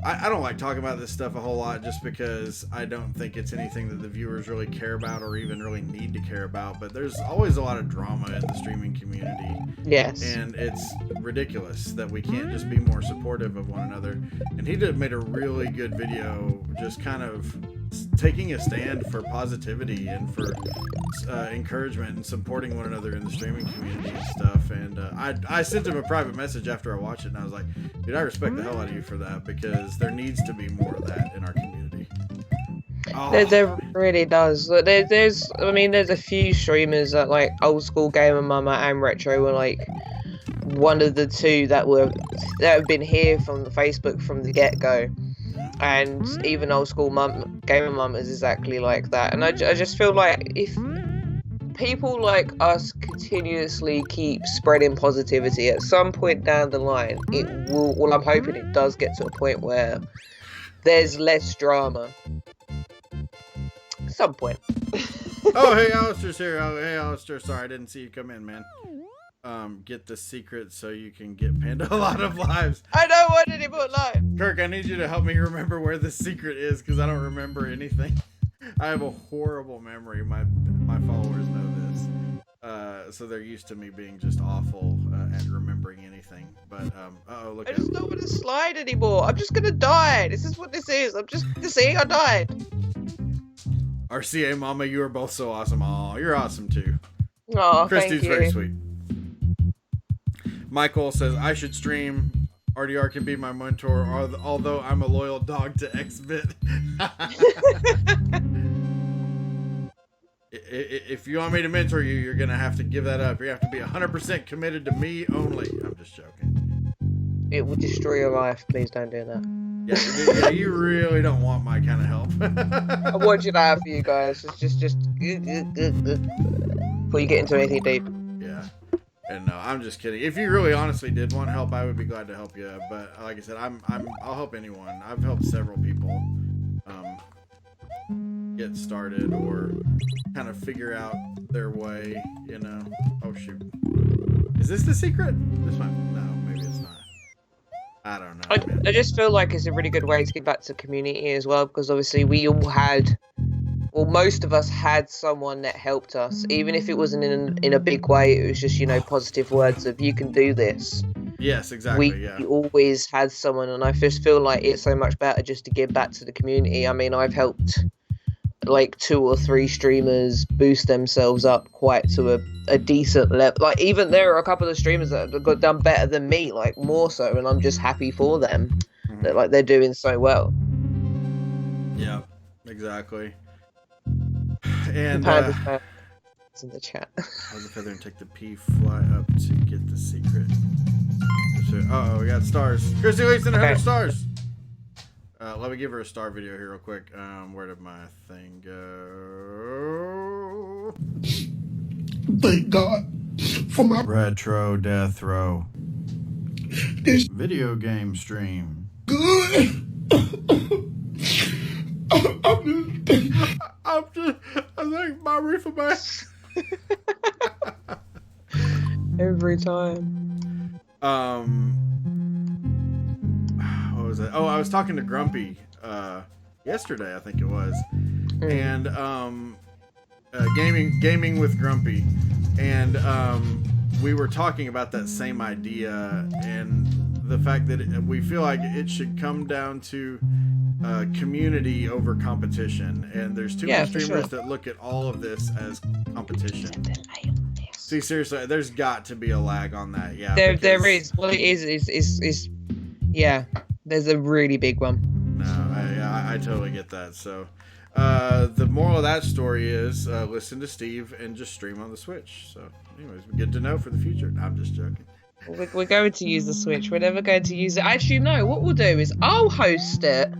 I don't like talking about this stuff a whole lot, just because I don't think it's anything that the viewers really care about or even really need to care about. But there's always a lot of drama in the streaming community. Yes. And it's ridiculous that we can't just be more supportive of one another. And he made a really good video, just kind of taking a stand for positivity and for encouragement and supporting one another in the streaming community and stuff. And I sent him a private message after I watched it, and I was like, dude, I respect the hell out of you for that, because there needs to be more of that in our community. Oh. There really does. There's a few streamers that, like, Old School Gamer Mama and Retro were like one of the two that have been here from Facebook from the get-go. And even Old School Gamer Mum is exactly like that. And I just feel like if people like us continuously keep spreading positivity, at some point down the line, it will. Well, I'm hoping it does get to a point where there's less drama. At some point. Oh, hey, Alistair's here. Oh, hey, Alistair. Sorry, I didn't see you come in, man. Get the secret so you can get Panda a lot of lives. I don't want any more live. Kirk, I need you to help me remember where the secret is, because I don't remember anything. I have a horrible memory. My followers know this. So they're used to me being just awful at remembering anything. But, look I just don't want to slide anymore. I'm just gonna die. This is what this is. I'm just seeing I died. RCA Mama, you are both so awesome. Aw, you're awesome too. Oh, Christy's thank you. very sweet. Michael says, I should stream. RDR can be my mentor, although I'm a loyal dog to XBit. If you want me to mentor you, you're going to have to give that up. You have to be 100% committed to me only. I'm just joking. It will destroy your life. Please don't do that. Yeah, you really don't want my kind of help. I want you to have for you guys. It's just before you get into anything deep. Yeah. And no, I'm just kidding. If you really honestly did want help, I would be glad to help you. But like I said, I'll help anyone. I've helped several people get started or kind of figure out their way, Oh shoot. Is this the secret? This might. No, maybe it's not. I don't know. Man. I just feel like it's a really good way to get back to community as well, because obviously we all had, well, most of us had someone that helped us, even if it wasn't in a big way. It was just, you know, positive words of, you can do this. Yes, exactly. We always had someone, and I just feel like it's so much better just to give back to the community. I mean, I've helped like 2 or 3 streamers boost themselves up quite to a decent level. Like, even there are a couple of streamers that have got done better than me, like more so, and I'm just happy for them that like they're doing so well. Yeah, exactly. And it's in the chat. How's the feather and take the P fly up to get the secret? Oh, we got stars. Christy Leeson, 100 stars. Let me give her a star video here real quick. Where did my thing go? Thank God for my Retro Death Row. this Video game stream. good. I think my reefer man. Every time. What was it? Oh, I was talking to Grumpy yesterday, I think it was, and gaming with Grumpy, and we were talking about that same idea and the fact that we feel like it should come down to community over competition, and there's too many streamers that look at all of this as competition. See, seriously, there's got to be a lag on that. Yeah, there is. Well, it is yeah. There's a really big one. No, I totally get that. So, the moral of that story is listen to Steve and just stream on the Switch. So, anyways, good to know for the future. No, I'm just joking. We're going to use the Switch. We're never going to use it. Actually, no. What we'll do is I'll host it,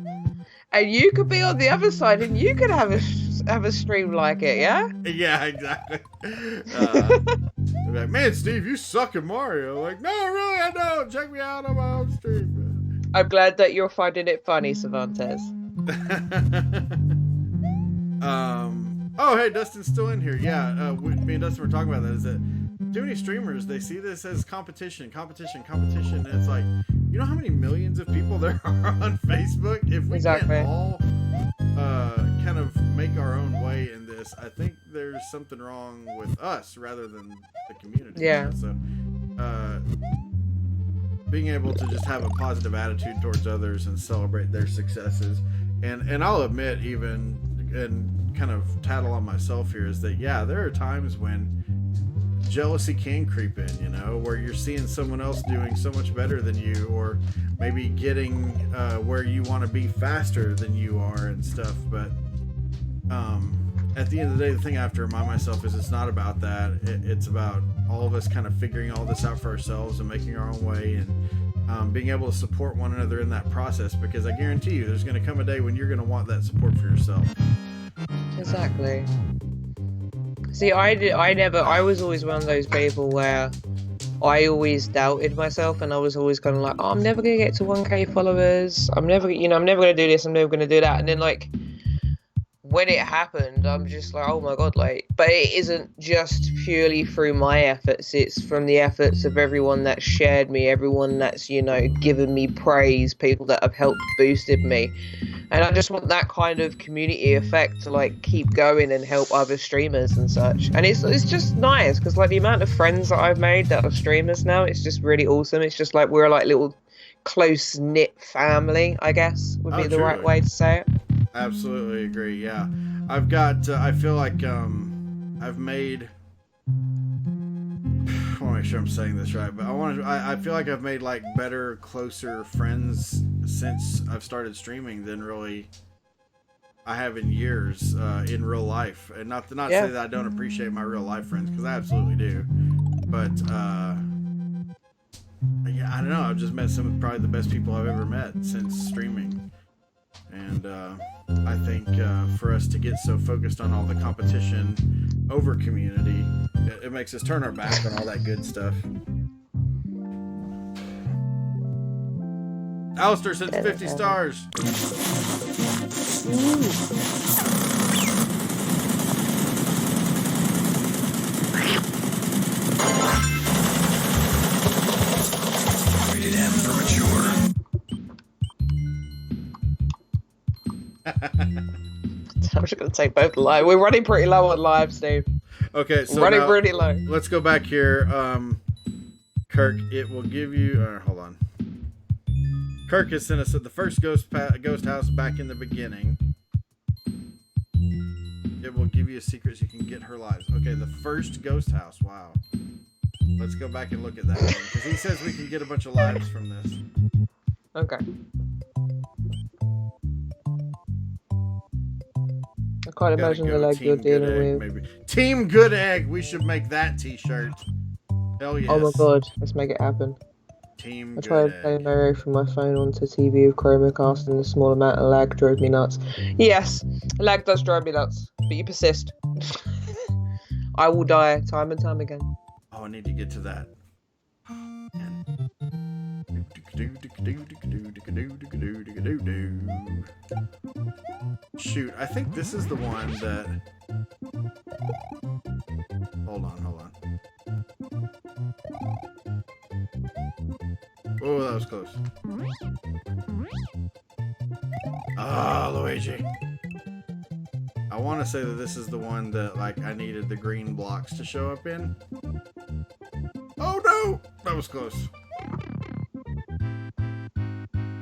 and you could be on the other side, and you could have a stream like it. Yeah. Yeah, exactly. Like, man, Steve, you suck at Mario. Like, no, really, I don't. Check me out on my own stream. I'm glad that you're finding it funny, Cervantes. Oh, hey, Dustin's still in here. Yeah, me and Dustin were talking about that. Is that too many streamers, they see this as competition. And it's like, you know how many millions of people there are on Facebook? If we can all kind of make our own way in this, I think there's something wrong with us rather than the community. Yeah. So, being able to just have a positive attitude towards others and celebrate their successes, and I'll admit, even, and kind of tattle on myself here, is that yeah, there are times when jealousy can creep in, you know, where you're seeing someone else doing so much better than you, or maybe getting where you want to be faster than you are and stuff. But at the end of the day, the thing I have to remind myself is it's not about that. It's about all of us kind of figuring all this out for ourselves and making our own way, and being able to support one another in that process, because I guarantee you there's going to come a day when you're going to want that support for yourself. Exactly. See, I was always one of those people where I always doubted myself, and I was always kind of like, oh, I'm never going to get to 1K followers. I'm never going to do this. I'm never going to do that. And then, like, when it happened, I'm just like, oh my God, like, but it isn't just purely through my efforts. It's from the efforts of everyone that shared me, everyone that's, you know, given me praise, people that have helped boosted me. And I just want that kind of community effect to, like, keep going and help other streamers and such. And it's just nice, because, like, the amount of friends that I've made that are streamers now, it's just really awesome. It's just like we're like little close-knit family, I guess, would be the right way to say it. Absolutely agree. Yeah, I've got. I feel like I've made. I want to make sure I'm saying this right, but I feel like I've made like better, closer friends since I've started streaming than really I have in years in real life. And not to say that I don't appreciate my real life friends, because I absolutely do. But yeah, I don't know. I've just met some of probably the best people I've ever met since streaming. And I think for us to get so focused on all the competition over community, it makes us turn our back on all that good stuff. Alistair sends 50 stars. I'm just gonna take both live. We're running pretty low on live, Steve. Okay, so running now, pretty low. let's go back here. Kirk, it will give you. Hold on. Kirk has sent us the first ghost house back in the beginning. It will give you a secret so you can get her lives. Okay, the first ghost house. Wow. Let's go back and look at that one because he says we can get a bunch of lives from this. Okay. I can't imagine the leg you're dealing with. Maybe. Team Good Egg. We should make that t-shirt. Hell yes. Oh my god, let's make it happen. Team I Good tried Egg. playing Mario from my phone onto TV with Chromacast and the small amount of lag drove me nuts. Yes, lag does drive me nuts, but you persist. I will die time and time again. Oh, I need to get to that. Shoot, I think this is the one that... Hold on. Oh, that was close. Ah, Luigi. I want to say that this is the one that, like, I needed the green blocks to show up in. Oh, no! That was close.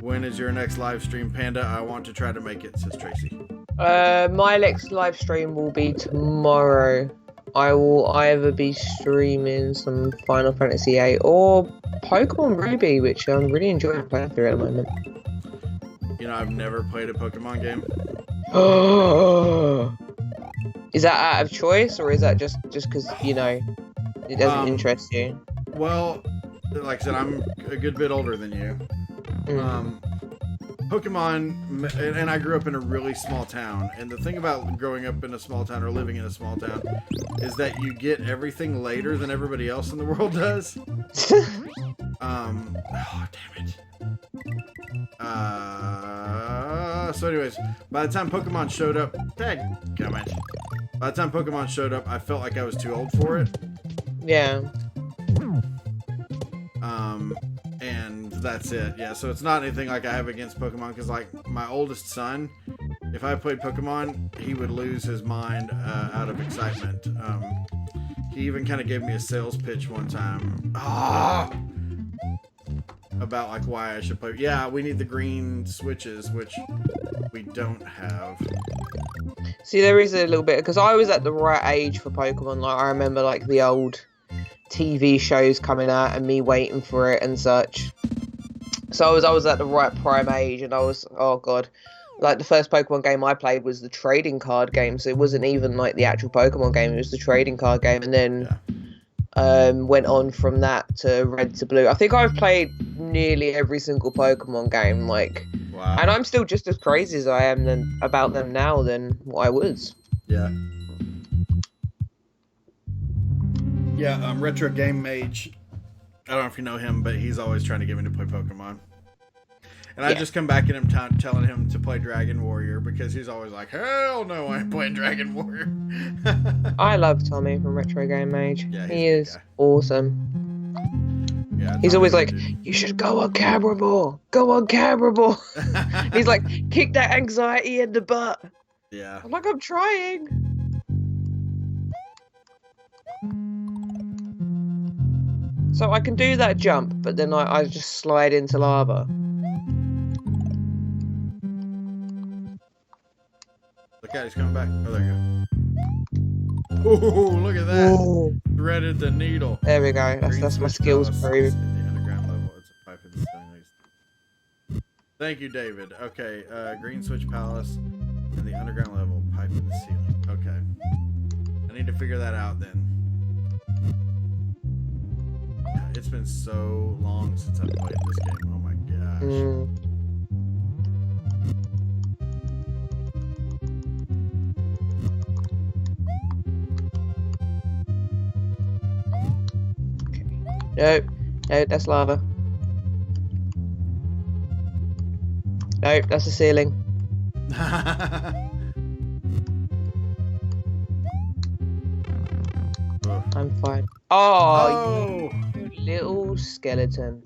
When is your next live stream, Panda? I want to try to make it, says Tracy. My next live stream will be tomorrow. I will either be streaming some Final Fantasy VIII or Pokemon Ruby, which I'm really enjoying playing through at the moment. You know, I've never played a Pokemon game. Is that out of choice, or is that just because, you know, it doesn't interest you? Well, like I said, I'm a good bit older than you. Pokemon, and I grew up in a really small town, and the thing about growing up in a small town or living in a small town is that you get everything later than everybody else in the world does. Oh, damn it. So anyways, by the time Pokemon showed up, dadgummit. By the time Pokemon showed up, I felt like I was too old for it. Yeah. And that's it. Yeah, so it's not anything like I have against Pokemon, because like my oldest son, if I played Pokemon, he would lose his mind out of excitement. He even kind of gave me a sales pitch one time about like why I should play. Yeah, we need the green switches, which we don't have. See, there is a little bit, because I was at the right age for Pokemon. Like, I remember like the old TV shows coming out and me waiting for it and such. So I was at the right prime age, and I was, oh god, like the first Pokemon game I played was the trading card game, so it wasn't even like the actual Pokemon game, it was the trading card game, and then went on from that to Red to Blue. I think I've played nearly every single Pokemon game, like, wow. And I'm still just as crazy as I am about them now than what I was. Yeah. Yeah, Retro Game Mage. I don't know if you know him, but he's always trying to get me to play Pokemon. And I just come back at him telling him to play Dragon Warrior, because he's always like, hell no, I ain't playing Dragon Warrior. I love Tommy from Retro Game Mage. Yeah, he is awesome. Yeah, he's always like, you should go on camera more. Go on camera more. He's like, kick that anxiety in the butt. Yeah. I'm like, I'm trying. So I can do that jump, but then I just slide into lava. Look out, he's coming back. Oh, there you go. Ooh, look at that. Ooh. Threaded the needle. There we go. That's my skills proof. In the underground level, it's a pipe in the ceiling. Thank you, David. Okay, Green Switch Palace in the underground level, pipe in the ceiling. Okay. I need to figure that out then. It's been so long since I've played this game. Oh my gosh. Nope. Nope, that's lava. Nope, that's the ceiling. I'm fine. Oh, you little skeleton.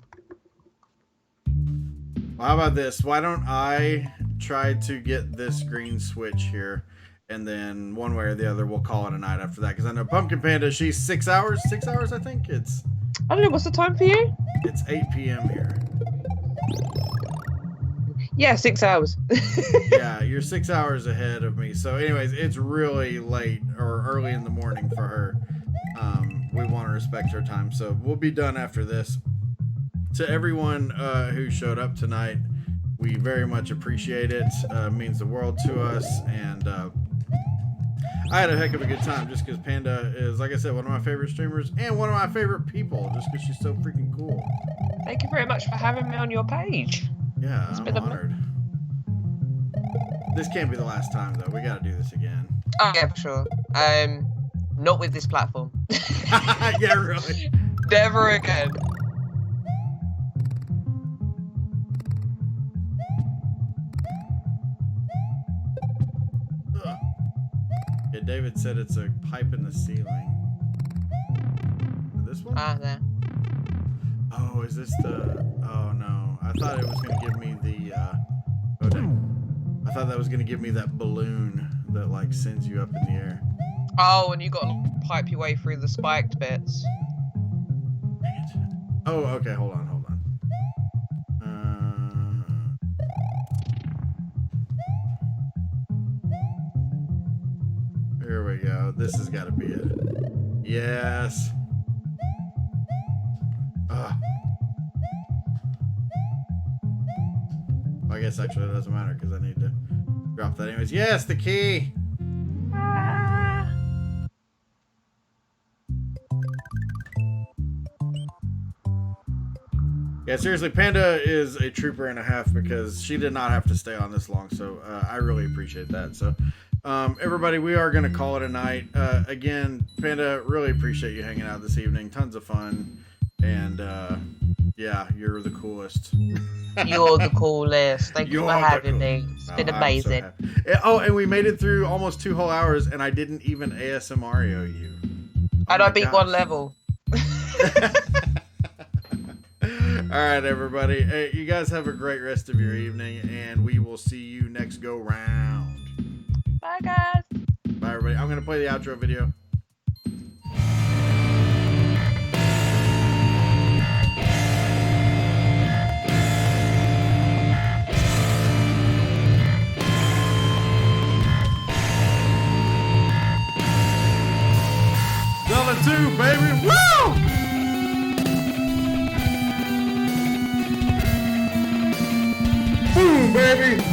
Well, how about this? Why don't I try to get this green switch here, and then one way or the other, we'll call it a night after that. Because I know Pumpkin Panda, she's 6 hours. 6 hours, I think. I don't know. What's the time for you? It's 8 p.m. here. Yeah, 6 hours. Yeah, you're 6 hours ahead of me. So, anyways, it's really late or early in the morning for her. We want to respect her time, so we'll be done after this. To everyone who showed up tonight, we very much appreciate it. It means the world to us, and I had a heck of a good time just because Panda is, like I said, one of my favorite streamers and one of my favorite people just because she's so freaking cool. Thank you very much for having me on your page. Yeah, I'm honored. This can't be the last time, though. We got to do this again. Oh, yeah, for sure. Not with this platform. Yeah, really. Never again. Ugh. Yeah, David said it's a pipe in the ceiling. This one? Ah, there. Oh, is this the... Oh, no. I thought it was going to give me the... Oh, dang. I thought that was going to give me that balloon that, like, sends you up in the air. Oh, and you got to pipe your way through the spiked bits. Dang it. Oh, okay. Hold on. Here we go. This has got to be it. Yes. I guess actually it doesn't matter because I need to drop that anyways. Yes, the key. Yeah, seriously, Panda is a trooper and a half because she did not have to stay on this long, so I really appreciate that. So, everybody, we are going to call it a night. Again, Panda, really appreciate you hanging out this evening. Tons of fun, and yeah, you're the coolest. You're the coolest. Thank you for having me. It's been amazing. So and we made it through almost 2 whole hours, and I didn't even ASMRio you. And I beat 1 level. All right, everybody. Hey, you guys have a great rest of your evening, and we will see you next go round. Bye, guys. Bye, everybody. I'm going to play the outro video. Zelda 2, baby. Woo! Boom, baby!